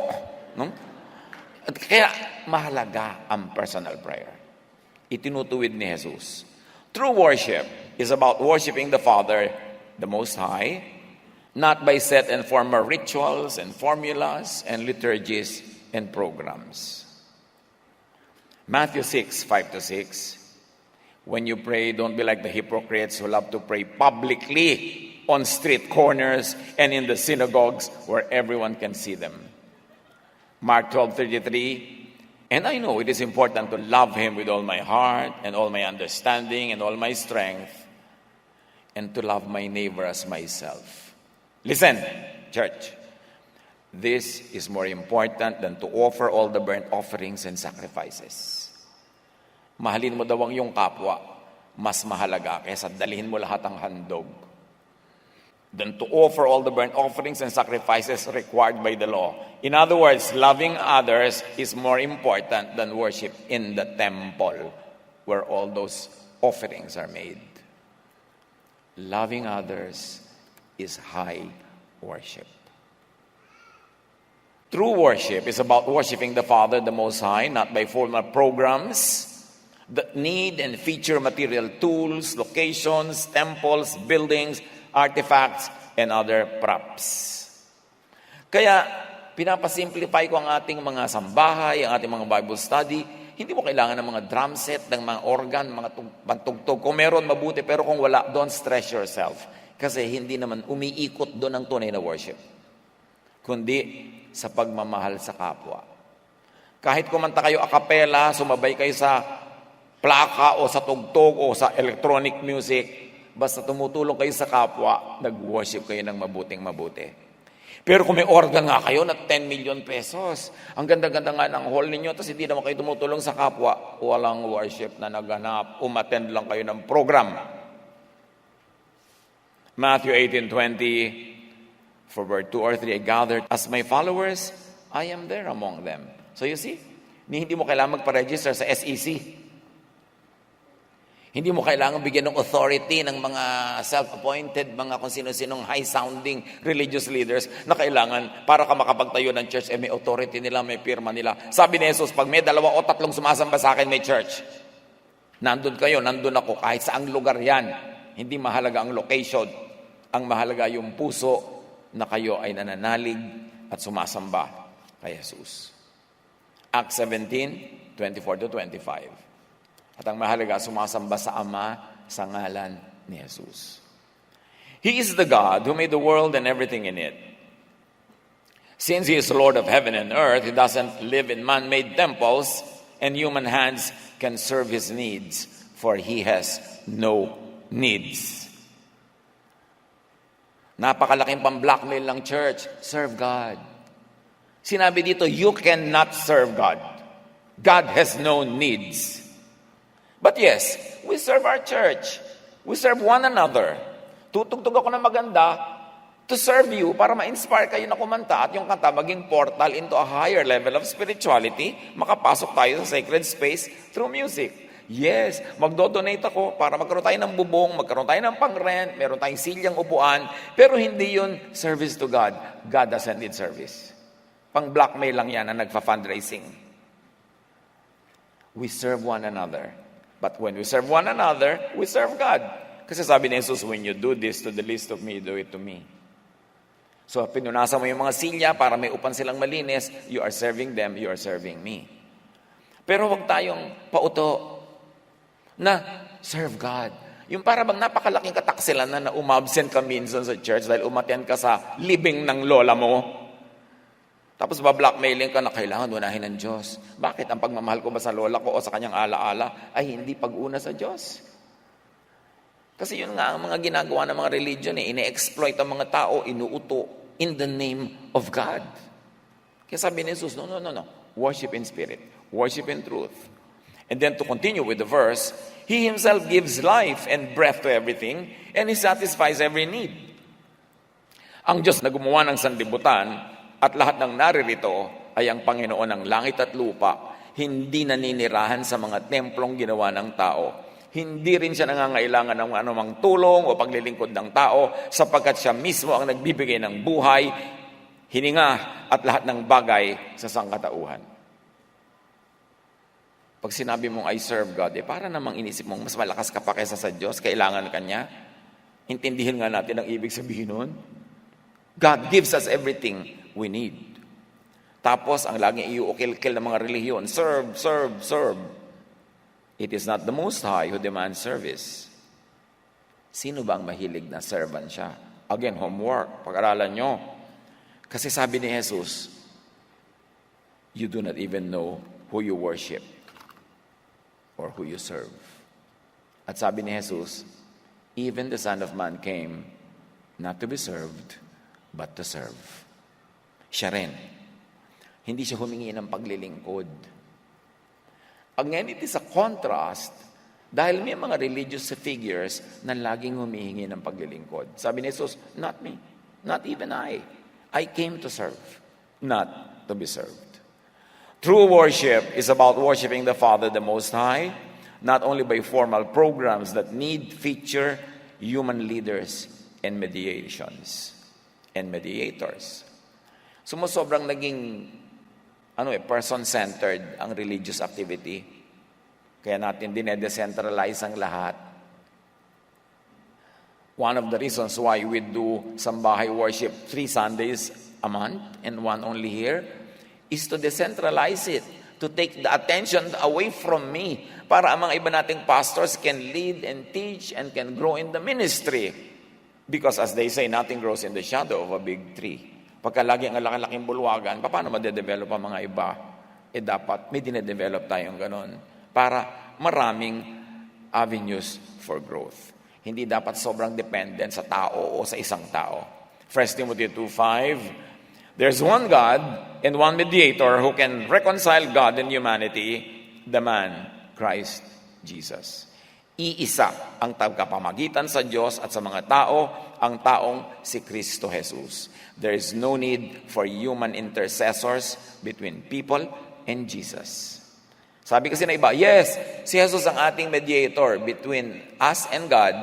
No? At kaya mahalaga ang personal prayer. Itinutuwid ni Jesus. True worship is about worshiping the Father, the Most High, not by set and formal rituals and formulas and liturgies and programs. Matthew 6:5-6. When you pray, don't be like the hypocrites who love to pray publicly on street corners and in the synagogues where everyone can see them. Mark 12:33. And I know it is important to love Him with all my heart and all my understanding and all my strength, and to love my neighbor as myself. Listen, church. This is more important than to offer all the burnt offerings and sacrifices. Mahalin mo daw ang iyong kapwa, mas mahalaga kaysa dalhin mo lahat ang handog. Than to offer all the burnt offerings and sacrifices required by the law. In other words, loving others is more important than worship in the temple where all those offerings are made. Loving others is high worship. True worship is about worshiping the Father, the Most High, not by formal programs that need and feature material tools, locations, temples, buildings, artifacts, and other props. Kaya, pinapasimplify ko ang ating mga sambahay, ang ating mga Bible study. Hindi mo kailangan ng mga drum set, ng mga organ, mga pantugtog. Kung meron, mabuti. Pero kung wala, don't stress yourself. Kasi hindi naman umiikot doon ang tunay na worship. Kundi sa pagmamahal sa kapwa. Kahit kumanta kayo a cappella, sumabay kayo sa plaka o sa tugtog o sa electronic music, basta tumutulong kayo sa kapwa, nag-worship kayo ng mabuting-mabuti. Pero kung may organ nga kayo na 10 million pesos, ang ganda-ganda nga ng hall ninyo, tapos hindi naman kayo tumutulong sa kapwa, walang worship na naganap, umattend lang kayo ng program. Matthew 18:20, for where 2 or 3 are gathered as my followers, I am there among them. So you see, hindi mo kailangan magpa-register sa SEC. Hindi mo kailangan bigyan ng authority ng mga self-appointed, mga kung sino-sinong high-sounding religious leaders na kailangan para ka makapagtayo ng church, may authority nila, may pirma nila. Sabi ni Jesus, pag may 2 o 3 sumasamba sa akin, may church. Nandun kayo, nandun ako, kahit saang lugar yan. Hindi mahalaga ang location. Ang mahalaga yung puso na kayo ay nananalig at sumasamba kay Jesus. Acts 17, 24-25. At ang mahalaga, sumasamba sa Ama sa ngalan ni Jesus. He is the God who made the world and everything in it. Since He is Lord of heaven and earth, He doesn't live in man-made temples, and human hands can serve His needs, for He has no needs. Napakalaking pang-blackmail ng church. Serve God. Sinabi dito, you cannot serve God. God has no needs. But yes, we serve our church. We serve one another. Tutugtog ako ng maganda to serve you para ma-inspire kayo na kumanta at yung kanta maging portal into a higher level of spirituality. Makapasok tayo sa sacred space through music. Yes, magdo-donate ako para magkaroon tayo ng bubong, magkaroon tayo ng pang-rent, meron tayong silyang upuan, pero hindi yun service to God. God doesn't need service. Pang-blackmail lang yan na nagfa-fundraising. We serve one another. But when we serve one another, we serve God. Kasi sabi ni Jesus, when you do this to the least of me, do it to me. So, pinunasan mo yung mga silya para may upan silang malinis, you are serving them, you are serving me. Pero huwag tayong pauto na serve God. Yung para bang napakalaking kataksilan na umabsent ka minsan sa church dahil umattend ka sa libing ng lola mo. Tapos ba-blackmailing ka na kailangan unahin ng Diyos. Bakit? Ang pagmamahal ko ba sa lola ko o sa kanyang alaala ay hindi pag-una sa Diyos? Kasi yun nga ang mga ginagawa ng mga religion, ine-exploit ang mga tao, inuuto in the name of God. Kaya sabi ni Jesus, no. Worship in spirit. Worship in truth. And then to continue with the verse, He Himself gives life and breath to everything, and He satisfies every need. Ang Diyos na gumawa ng sanlibutan at lahat ng naririto ay ang Panginoon ng langit at lupa, hindi naninirahan sa mga templong ginawa ng tao. Hindi rin siya nangangailangan ng anumang tulong o paglilingkod ng tao sapagkat siya mismo ang nagbibigay ng buhay, hininga at lahat ng bagay sa sangkatauhan. Pag sinabi mong I serve God, para namang inisip mong mas malakas ka pa kaysa sa Diyos, kailangan ka niya. Intindihin nga natin ang ibig sabihin nun. God gives us everything we need. Tapos, ang laging iuukil-kil ng mga relihiyon, serve, serve, serve. It is not the Most High who demands service. Sino ba ang mahilig na servant siya? Again, homework, pag-aralan nyo. Kasi sabi ni Jesus, you do not even know who you worship or who you serve. At sabi ni Jesus, even the Son of Man came not to be served, but to serve. Siya rin. Hindi siya humingi ng paglilingkod. Again, it is a contrast dahil may mga religious figures na laging humihingi ng paglilingkod. Sabi ni Jesus, not me, not even I. I came to serve, not to be served. True worship is about worshiping the Father, the Most High, not only by formal programs that need feature human leaders and mediators. Sumusobrang naging person-centered ang religious activity. Kaya natin dine-decentralize ang lahat. One of the reasons why we do sambahay worship 3 Sundays a month and one only here is to decentralize it, to take the attention away from me para ang mga iba nating pastors can lead and teach and can grow in the ministry. Because as they say, nothing grows in the shadow of a big tree. Pagka lagi ang laki-laking bulwagan, paano madedevelop ang mga iba? Dapat may dinedevelop tayong ganon para maraming avenues for growth. Hindi dapat sobrang dependent sa tao o sa isang tao. 1 Timothy 2:5, there's one God and one mediator who can reconcile God and humanity, the man, Christ Jesus. Iisa ang tagapamagitan sa Diyos at sa mga tao, ang taong si Kristo Jesus. There is no need for human intercessors between people and Jesus. Sabi kasi na iba, yes, si Jesus ang ating mediator between us and God,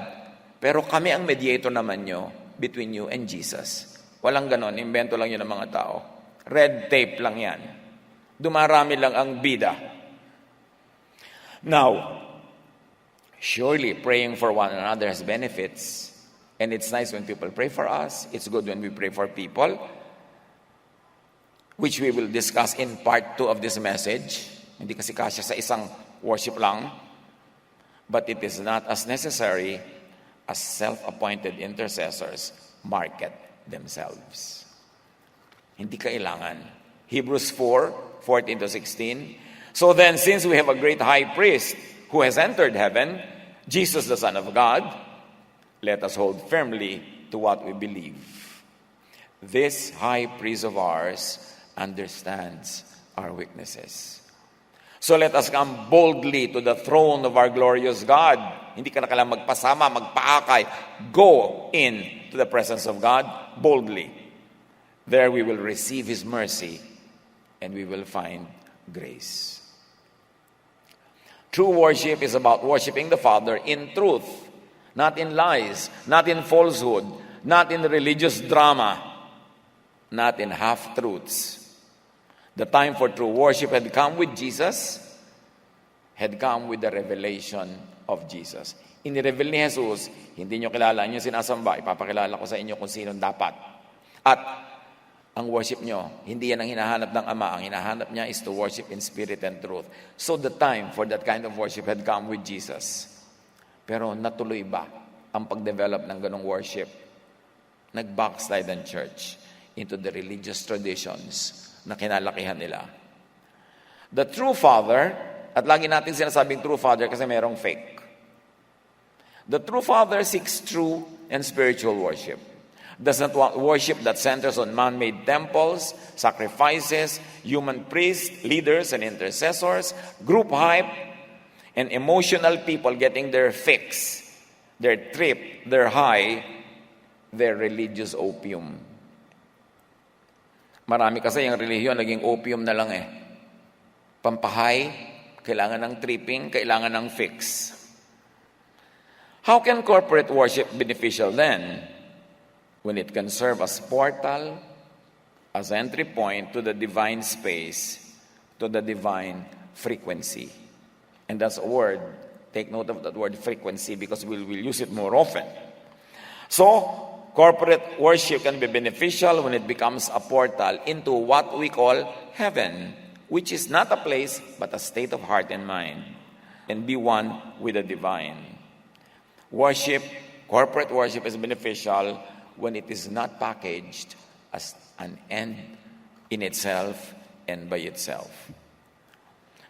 pero kami ang mediator naman nyo between you and Jesus. Walang ganon, invento lang yun ng mga tao. Red tape lang yan. Dumarami lang ang bida. Now, surely praying for one another has benefits, and it's nice when people pray for us. It's good when we pray for people, which we will discuss in part 2 of this message. Hindi kasi kasya sa isang worship lang. But it is not as necessary as self-appointed intercessors market themselves. Hindi kailangan. Hebrews 4:14-16. So then, since we have a great high priest who has entered heaven, Jesus the Son of God, let us hold firmly to what we believe. This high priest of ours understands our weaknesses. So let us come boldly to the throne of our glorious God. Hindi ka na kailangang magpasama, magpaakay. Go in to the presence of God boldly. There we will receive His mercy and we will find grace. True worship is about worshiping the Father in truth, not in lies, not in falsehood, not in religious drama, not in half-truths. The time for true worship had come with Jesus, had come with the revelation of Jesus. Inireveal ni Jesus, hindi nyo kilala, nyo sinasamba, ipapakilala ko sa inyo kung sino dapat. At ang worship nyo, hindi yan ang hinahanap ng Ama. Ang hinahanap niya is to worship in spirit and truth. So the time for that kind of worship had come with Jesus. Pero natuloy ba ang pag-develop ng ganong worship? Nag-backslide ang church into the religious traditions na kinalakihan nila. The true Father, at lagi natin sinasabing true Father kasi merong fake. The true Father seeks true and spiritual worship. Does not want worship that centers on man-made temples, sacrifices, human priests, leaders and intercessors, group hype, and emotional people getting their fix, their trip, their high, their religious opium. Marami kasi yung relihiyon, naging opium na lang eh. Pampahay, kailangan ng tripping, kailangan ng fix. How can corporate worship be beneficial then? When it can serve as portal, as entry point to the divine space, to the divine frequency. And that's a word. Take note of that word frequency because we'll use it more often. So, corporate worship can be beneficial when it becomes a portal into what we call heaven, which is not a place but a state of heart and mind, and be one with the divine. Worship, corporate worship is beneficial when it is not packaged as an end in itself and by itself.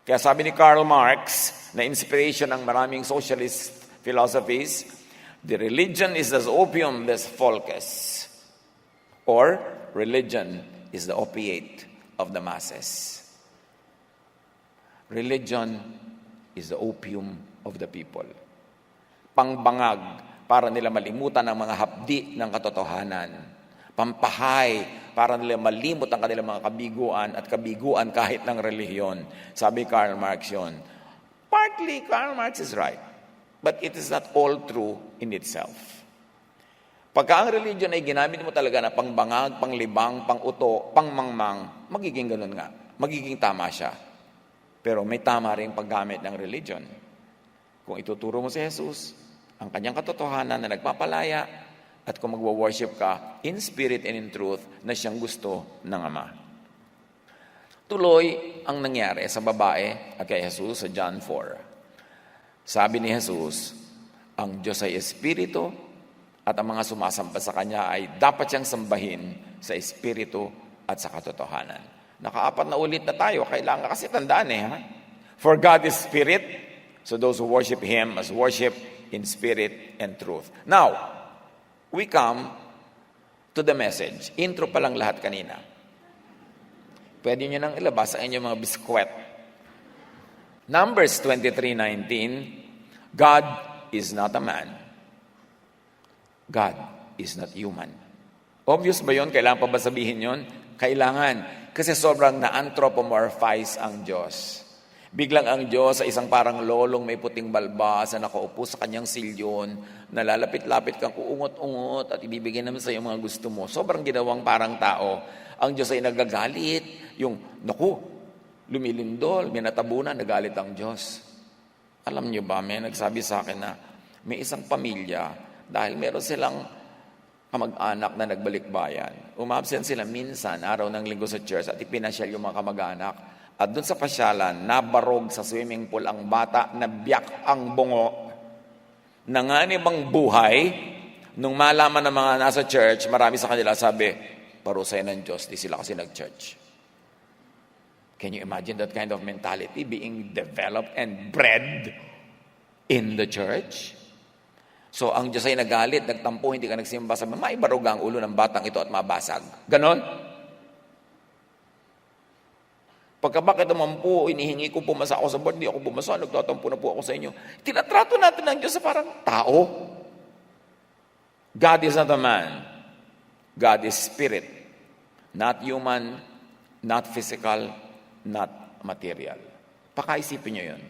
Kaya sabi ni Karl Marx, na inspiration ng maraming socialist philosophies, the religion is as opium des volkes, or religion is the opiate of the masses. Religion is the opium of the people. Pangbangag para nila malimutan ang mga hapdi ng katotohanan. Pampahay para nila malimot ang kanilang mga kabiguan at kabiguan kahit ng relihiyon. Sabi Karl Marx yun. Partly, Karl Marx is right. But it is not all true in itself. Pagka ang religion ay ginamit mo talaga na pangbangag, panglibang, panguto, pangmangmang, magiging ganun nga. Magiging tama siya. Pero may tama rin paggamit ng religion. Kung ituturo mo si Jesus, ang kanyang katotohanan na nagpapalaya, at kung magwo-worship ka in spirit and in truth na siyang gusto ng Ama. Tuloy ang nangyari sa babae at kay Jesus sa John 4. Sabi ni Jesus, ang Diyos ay Espiritu at ang mga sumasamba sa Kanya ay dapat siyang sambahin sa Espiritu at sa katotohanan. Naka-4 na ulit na tayo. Kailangan kasi tandaan ha? For God is Spirit, so those who worship Him must worship in spirit and truth. Now, we come to the message. Intro pa lang lahat kanina. Pwede nyo nang ilabas ang inyong mga biskwet. Numbers 23:19, God is not a man. God is not human. Obvious ba yun? Kailangan pa ba sabihin yun? Kailangan. Kasi sobrang na-anthropomorphize ang Diyos. Biglang ang Diyos sa isang parang lolong may puting balbas na nakaupo sa kanyang silyon, nalalapit-lapit kang uungot-ungot at ibibigay naman sa iyo mga gusto mo. Sobrang ginawang parang tao. Ang Diyos ay nagagalit. Lumilindol, may natabunan, nagalit ang Diyos. Alam niyo ba, may nagsabi sa akin na may isang pamilya, dahil meron silang kamag-anak na nagbalikbayan. Umabsent sila minsan, araw ng linggo sa church, at ipinasyal yung mga kamag-anak. At doon sa pasyalan, nabarog sa swimming pool ang bata, nabiyak ang bungo. Nanganib ang buhay. Nung malaman ng mga nasa church, marami sa kanila sabi, parusay ng Diyos, di sila kasi nag-church. Can you imagine that kind of mentality being developed and bred in the church? So, ang Diyos ay nagalit, nagtampo, hindi ka nagsimba, sabi, maibarog ang ulo ng batang ito at mabasag. Ganon? Pagka bakit naman po, inihingi ko pumasa ako sa board, hindi ako pumasa, nagtatampo na po ako sa inyo. Tinatrato natin ang Diyos sa parang tao. God is not a man. God is spirit. Not human, not physical, not material. Pakaisipin nyo yun.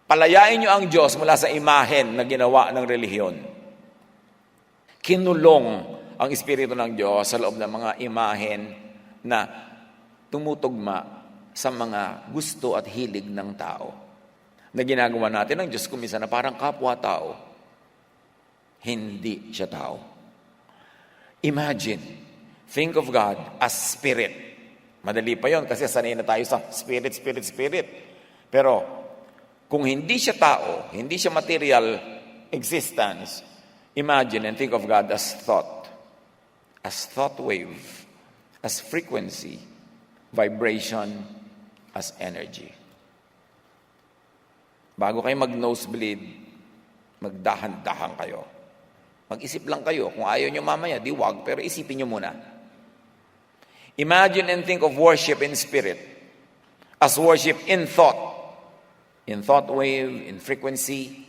Palayain nyo ang Diyos mula sa imahen na ginawa ng relihiyon. Kinulong ang Espiritu ng Diyos sa loob ng mga imahen na tumutugma sa mga gusto at hilig ng tao. Na ginagawa natin ang Diyos kuminsan na parang kapwa-tao. Hindi siya tao. Imagine, think of God as spirit. Madali pa yon kasi sanay na tayo sa spirit. Pero, kung hindi siya tao, hindi siya material existence, imagine and think of God as thought wave, as frequency, vibration, as energy. Bago kayo mag-nosebleed, magdahan-dahan kayo. Mag-isip lang kayo. Kung ayaw nyo mamaya, di wag, pero isipin nyo muna. Imagine and think of worship in spirit, as worship in thought wave, in frequency,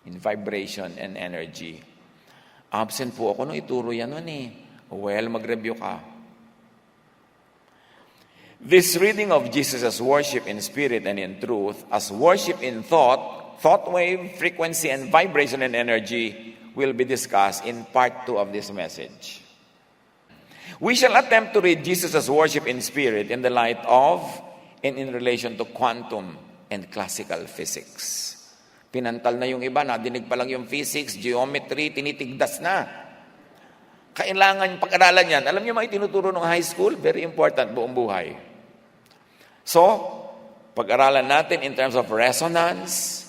in vibration, and energy. Absent po ako nung ituro yan nun eh. Well, mag-review ka. This reading of Jesus as worship in spirit and in truth, as worship in thought wave, frequency, and vibration and energy, will be discussed in part 2 of this message. We shall attempt to read Jesus as worship in spirit in the light of and in relation to quantum and classical physics. Pinantal na yung iba, nadinig pa lang yung physics, geometry, tinitigdas na. Kailangan pag-aralan yan. Alam niyo mga itinuturo ng high school? Very important, buong buhay. So, pag-aralan natin in terms of resonance,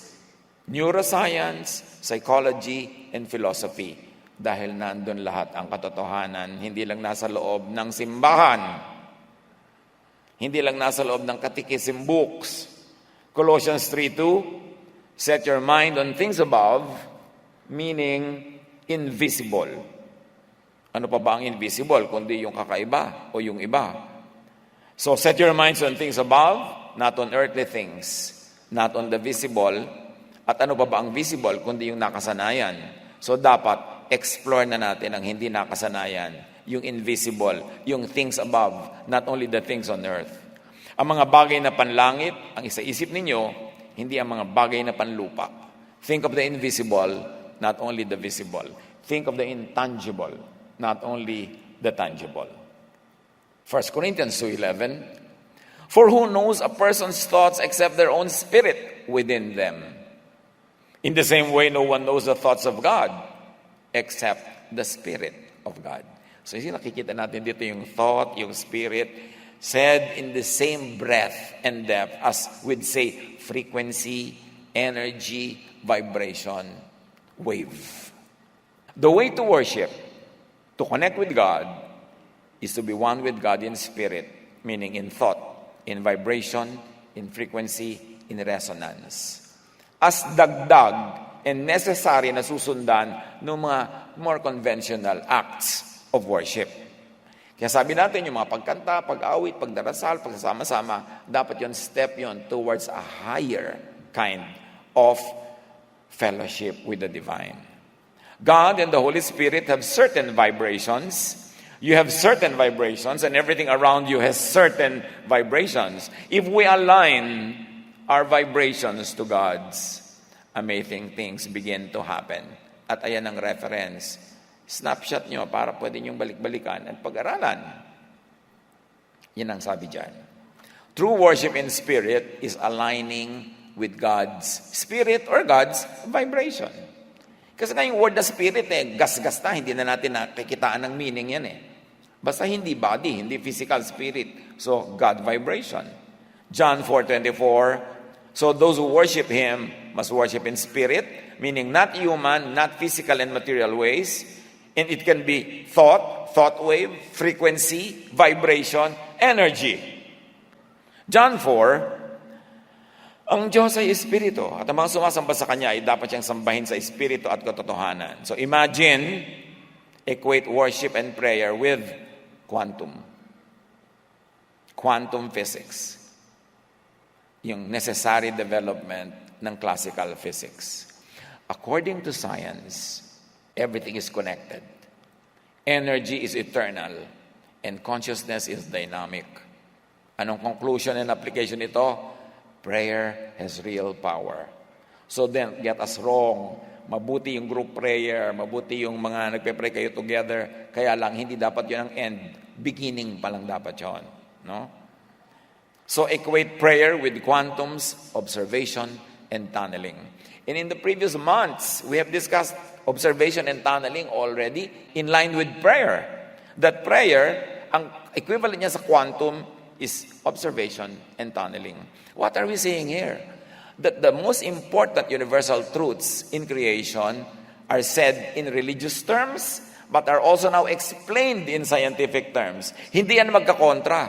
neuroscience, psychology, and philosophy. Dahil nandun lahat ang katotohanan, hindi lang nasa loob ng simbahan, hindi lang nasa loob ng catechism books. Colossians 3:2, set your mind on things above, meaning invisible. Ano pa ba ang invisible, kundi yung kakaiba o yung iba? So set your minds on things above, not on earthly things, not on the visible. At ano pa ba ang visible, kundi yung nakasanayan? So dapat explore na natin ang hindi nakasanayan, yung invisible, yung things above, not only the things on earth. Ang mga bagay na panlangit, ang isaisip ninyo, hindi ang mga bagay na panlupa. Think of the invisible, not only the visible. Think of the intangible, not only the tangible. 1 Corinthians 2:11, for who knows a person's thoughts except their own spirit within them? In the same way, no one knows the thoughts of God except the Spirit of God. So, nakikita natin dito yung thought, yung spirit, said in the same breath and depth as we'd say frequency, energy, vibration, wave. The way to worship, to connect with God, is to be one with God in spirit, meaning in thought, in vibration, in frequency, in resonance. As dagdag and necessary na susundan ng mga more conventional acts of worship. Kaya sabi natin, yung mga pagkanta, pag-awit, pagdarasal, pagsasama-sama, dapat yon step yon towards a higher kind of fellowship with the divine. God and the Holy Spirit have certain vibrations You have certain vibrations, and everything around you has certain vibrations. If we align our vibrations to God's, amazing things begin to happen. At ayan ang reference. Snapshot nyo para pwede nyong balik-balikan at pag-aralan. Yan ang sabi dyan. True worship in spirit is aligning with God's spirit or God's vibration. Kasi nga yung word na spirit, gas-gas na, hindi na natin nakikitaan ng meaning yan . Basta hindi body, hindi physical spirit. So, God vibration. John 4:24, so those who worship Him must worship in spirit, meaning not human, not physical and material ways. And it can be thought wave, frequency, vibration, energy. John 4, ang Diyos ay Espiritu, at ang mga sumasamba sa Kanya ay dapat siyang sambahin sa Espiritu at katotohanan. So imagine, equate worship and prayer with quantum physics, yung necessary development ng classical physics. According to science, everything is connected. Energy is eternal, and consciousness is dynamic. Anong conclusion and application nito? Prayer has real power. So then, get us wrong. Mabuti yung group prayer, mabuti yung mga nagpe-pray kayo together, kaya lang hindi dapat yun ang end. Beginning pa lang dapat yun. No? So equate prayer with quantums, observation, and tunneling. And in the previous months, we have discussed observation and tunneling already in line with prayer. That prayer, ang equivalent niya sa quantum is observation and tunneling. What are we saying here? That the most important universal truths in creation are said in religious terms, but are also now explained in scientific terms. Hindi yan magkakontra,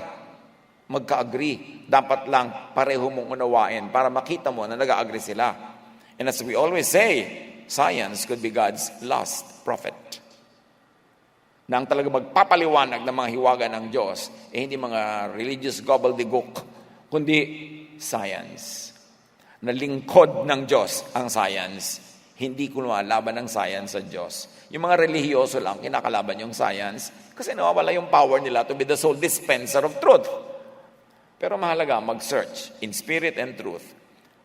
magka-agree. Dapat lang pareho mong unawain para makita mo na nag-agree sila. And as we always say, science could be God's last prophet. Na ang talaga magpapaliwanag ng mga hiwaga ng Diyos, hindi mga religious gobbledygook, kundi science. Na lingkod ng Diyos ang science. Hindi kumalaban ng science sa Diyos. Yung mga relihiyoso lang, kinakalaban yung science kasi nawawala yung power nila to be the sole dispenser of truth. Pero mahalaga mag-search in spirit and truth.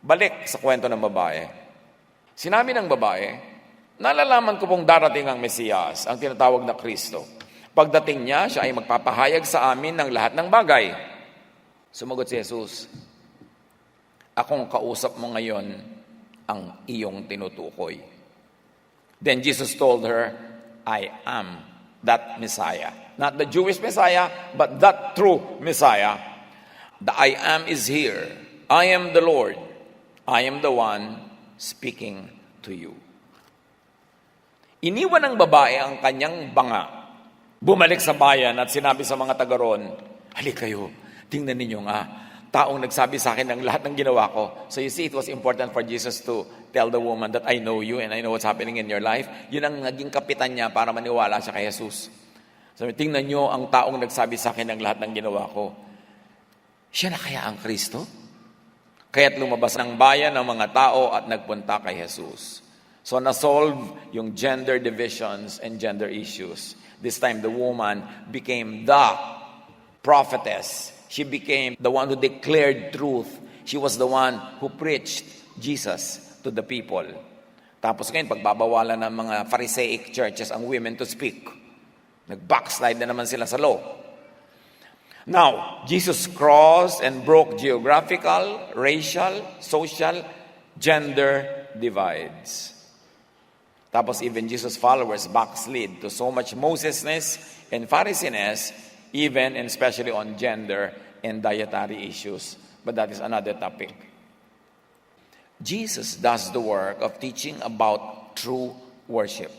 Balik sa kwento ng babae. Sinabi ng babae, nalalaman ko pong darating ang Mesiyas, ang tinatawag na Kristo. Pagdating niya, siya ay magpapahayag sa amin ng lahat ng bagay. Sumagot si Jesus, akong kausap mo ngayon ang iyong tinutukoy. Then Jesus told her, I am that Messiah. Not the Jewish Messiah, but that true Messiah. The I am is here. I am the Lord. I am the one speaking to you. Iniwan ng babae ang kanyang banga. Bumalik sa bayan at sinabi sa mga taga roon, halik kayo, tingnan ninyo nga, taong nagsabi sa akin ng lahat ng ginawa ko. So you see, it was important for Jesus to tell the woman that I know you and I know what's happening in your life. Yun ang naging kapitan niya para maniwala siya kay Jesus. Sabi, tingnan nyo ang taong nagsabi sa akin ng lahat ng ginawa ko. Siya na kaya ang Kristo? Kaya't lumabas ng bayan ng mga tao at nagpunta kay Jesus. So na-solve yung gender divisions and gender issues. This time the woman became the prophetess. She became the one who declared truth. She was the one who preached Jesus to the people. Tapos ngayon, pagbabawalan ng mga Pharisaic churches ang women to speak. Nag-backslide na naman sila sa law. Now, Jesus crossed and broke geographical, racial, social, gender divides. Tapos even Jesus' followers backslid to so much Mosesness and Pharisiness, even and especially on gender and dietary issues. But that is another topic. Jesus does the work of teaching about true worship.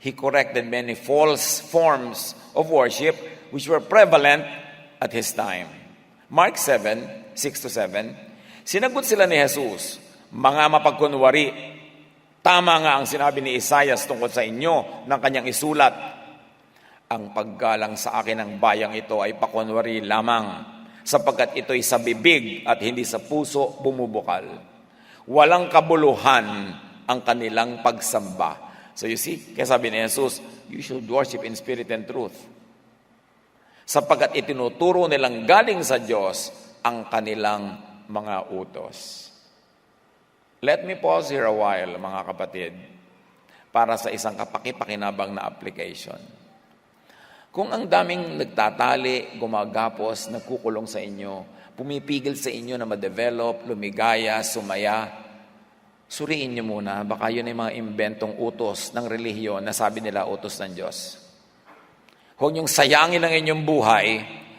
He corrected many false forms of worship which were prevalent at His time. Mark 7, 6-7, sinagot sila ni Jesus, mga mapagkunwari, tama nga ang sinabi ni Isaias tungkol sa inyo ng kanyang isulat. Ang paggalang sa akin ng bayang ito ay pakunwari lamang, sapagkat ito'y sa bibig at hindi sa puso bumubukal. Walang kabuluhan ang kanilang pagsamba. So you see, kaya sabi ni Jesus, you should worship in spirit and truth. sapagkat itinuturo nilang galing sa Diyos ang kanilang mga utos. Let me pause here a while, mga kapatid, para sa isang kapaki-pakinabang na application. Kung ang daming nagtatali, gumagapos, nagkukulong sa inyo, pumipigil sa inyo na ma-develop, lumigaya, sumaya, suriin nyo muna, baka yun ay mga imbentong utos ng relihiyon na sabi nila utos ng Diyos. Huwag niyong sayangin ang inyong buhay,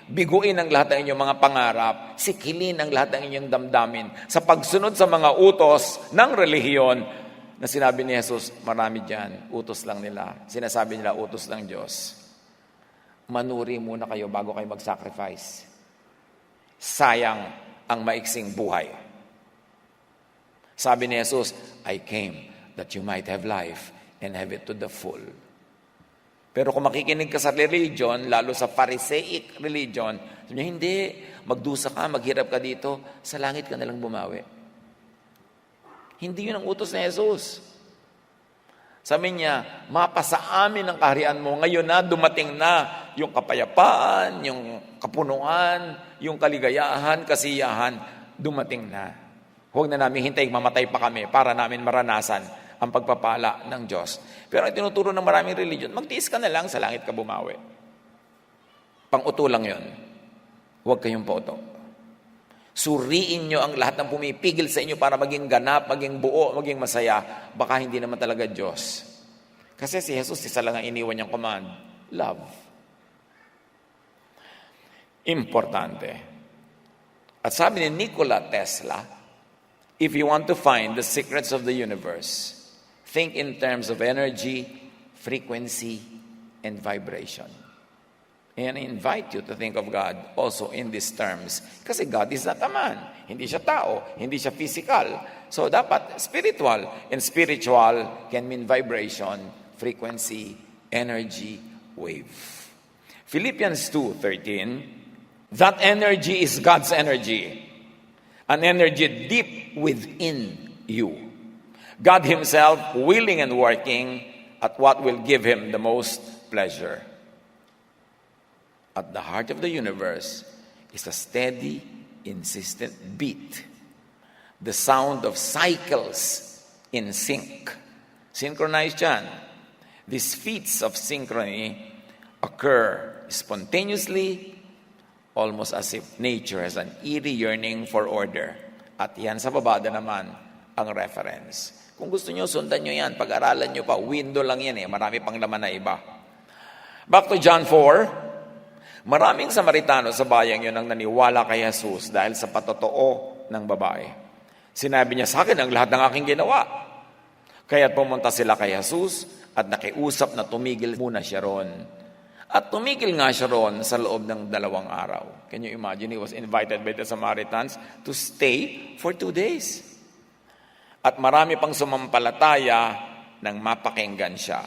biguin ang lahat ng inyong mga pangarap, sikilin ang lahat ng inyong damdamin sa pagsunod sa mga utos ng relihiyon na sinabi ni Jesus, marami dyan, utos lang nila. Sinasabi nila, utos ng Diyos. Manuri muna kayo bago kayo mag-sacrifice. Sayang ang maiksing buhay. Sabi ni Jesus, I came that you might have life and have it to the full. Pero kung makikinig ka sa religion, lalo sa Pharisaic religion, sabi niya, hindi, magdusa ka, maghirap ka dito, sa langit ka nalang bumawi. Hindi yun ang utos ni Jesus. Sabi niya, mapasa amin ang kaharian mo. Ngayon na, dumating na yung kapayapaan, yung kapunuan, yung kaligayahan, kasiyahan, dumating na. Huwag na namin hintayin, mamatay pa kami para namin maranasan ang pagpapala ng Diyos. Pero ang tinuturo ng maraming religion, magtiis ka na lang, sa langit ka bumawi. Pang-uto lang yun. Huwag kayong pauto. Suriin nyo ang lahat ng pumipigil sa inyo para maging ganap, maging buo, maging masaya. Baka hindi naman talaga Diyos. Kasi si Jesus, isa lang ang iniwan niyang command. Love. Importante. At sabi ni Nikola Tesla, if you want to find the secrets of the universe, think in terms of energy, frequency, and vibration. And I invite you to think of God also in these terms. Kasi God is not a man. Hindi siya tao. Hindi siya physical. So dapat spiritual. And spiritual can mean vibration, frequency, energy, wave. Philippians 2:13, that energy is God's energy. An energy deep within you. God Himself willing and working at what will give Him the most pleasure. At the heart of the universe is a steady, insistent beat. The sound of cycles in sync. Synchronized yan. These feats of synchrony occur spontaneously, almost as if nature has an eerie yearning for order. At yan sa babada naman ang reference. Kung gusto nyo, sundan nyo yan. Pag-aralan nyo pa, window lang yan eh. Marami pang laman na iba. Back to John 4. Maraming Samaritano sa bayang yun ang naniwala kay Jesus dahil sa patotoo ng babae. Sinabi niya sa akin ang lahat ng aking ginawa. Kaya't pumunta sila kay Jesus at nakiusap na tumigil muna siya ron. At tumigil nga siya ron sa loob ng 2 araw. Can you imagine? He was invited by the Samaritans to stay for 2 days. At marami pang sumampalataya nang mapakinggan siya.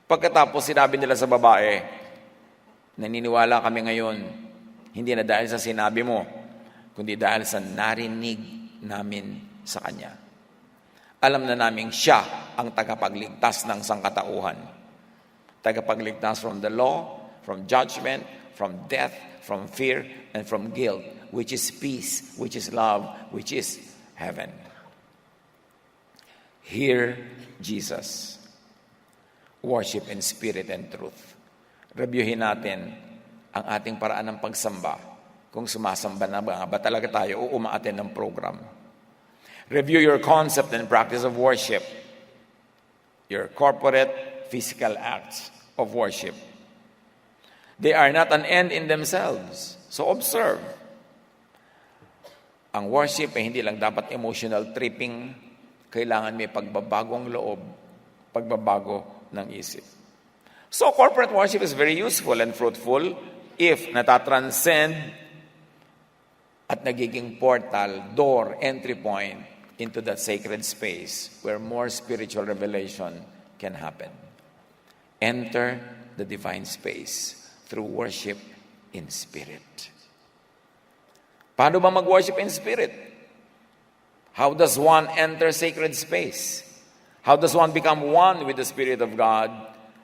Pagkatapos sinabi nila sa babae, naniniwala kami ngayon, hindi na dahil sa sinabi mo, kundi dahil sa narinig namin sa Kanya. Alam na namin siya ang tagapagligtas ng sangkatauhan. Tagapagligtas from the law, from judgment, from death, from fear, and from guilt, which is peace, which is love, which is heaven. Hear Jesus. Worship in spirit and truth. Reviewin natin ang ating paraan ng pagsamba. Kung sumasamba na ba talaga tayo o umaattend ng program. Review your concept and practice of worship. Your corporate, physical acts of worship. They are not an end in themselves. So observe. Ang worship ay hindi lang dapat emotional tripping. Kailangan may pagbabagong loob, pagbabago ng isip. So corporate worship is very useful and fruitful if natatranscend at nagiging portal, door, entry point into that sacred space where more spiritual revelation can happen. Enter the divine space through worship in spirit. Paano ba mag-worship in spirit? How does one enter sacred space? How does one become one with the Spirit of God?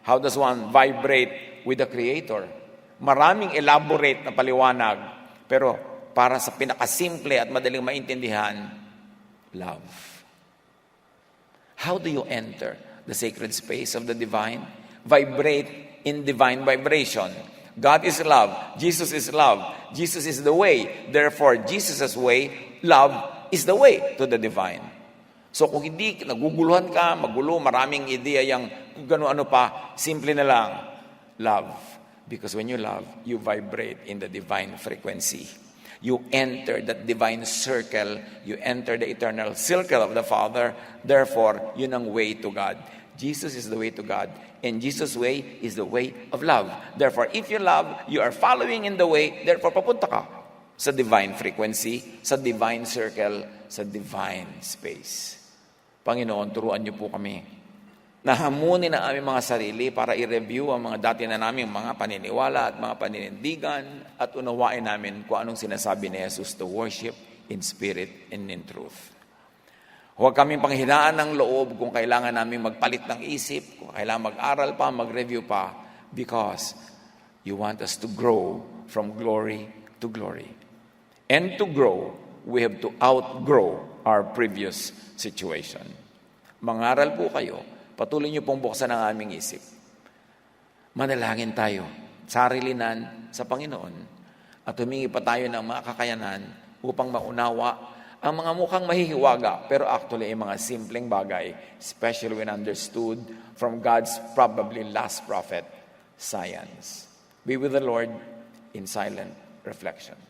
How does one vibrate with the Creator? maraming elaborate na paliwanag, pero para sa pinakasimple at madaling maintindihan, love. How do you enter the sacred space of the divine? Vibrate in divine vibration. God is love. Jesus is love. Jesus is the way. Therefore, Jesus' way, love is the way to the divine. So kung hindi naguguluhan ka, magulo, maraming ideya yung kung gano-ano pa, simple na lang, love. Because when you love, you vibrate in the divine frequency. You enter that divine circle. You enter the eternal circle of the Father. Therefore, yun ang way to God. Jesus is the way to God. And Jesus' way is the way of love. Therefore, if you love, you are following in the way. Therefore, papunta ka sa divine frequency, sa divine circle, sa divine space. Panginoon, turuan niyo po kami na hamunin ang aming mga sarili para i-review ang mga dati na naming mga paniniwala at mga paninindigan at unawain namin kung anong sinasabi ni Jesus to worship in spirit and in truth. Huwag kaming panghinaan ng loob kung kailangan namin magpalit ng isip, kung kailangan mag-aral pa, mag-review pa, because you want us to grow from glory to glory. And to grow, we have to outgrow our previous situation. Mangaral po kayo, patuloy niyo pong buksan ang aming isip. Manalangin tayo, sarilinan sa Panginoon, at humingi pa tayo ng mga kakayanan upang maunawa ang mga mukhang mahihiwaga, pero actually ay mga simpleng bagay, especially when understood from God's probably last prophet, science. Be with the Lord in silent reflection.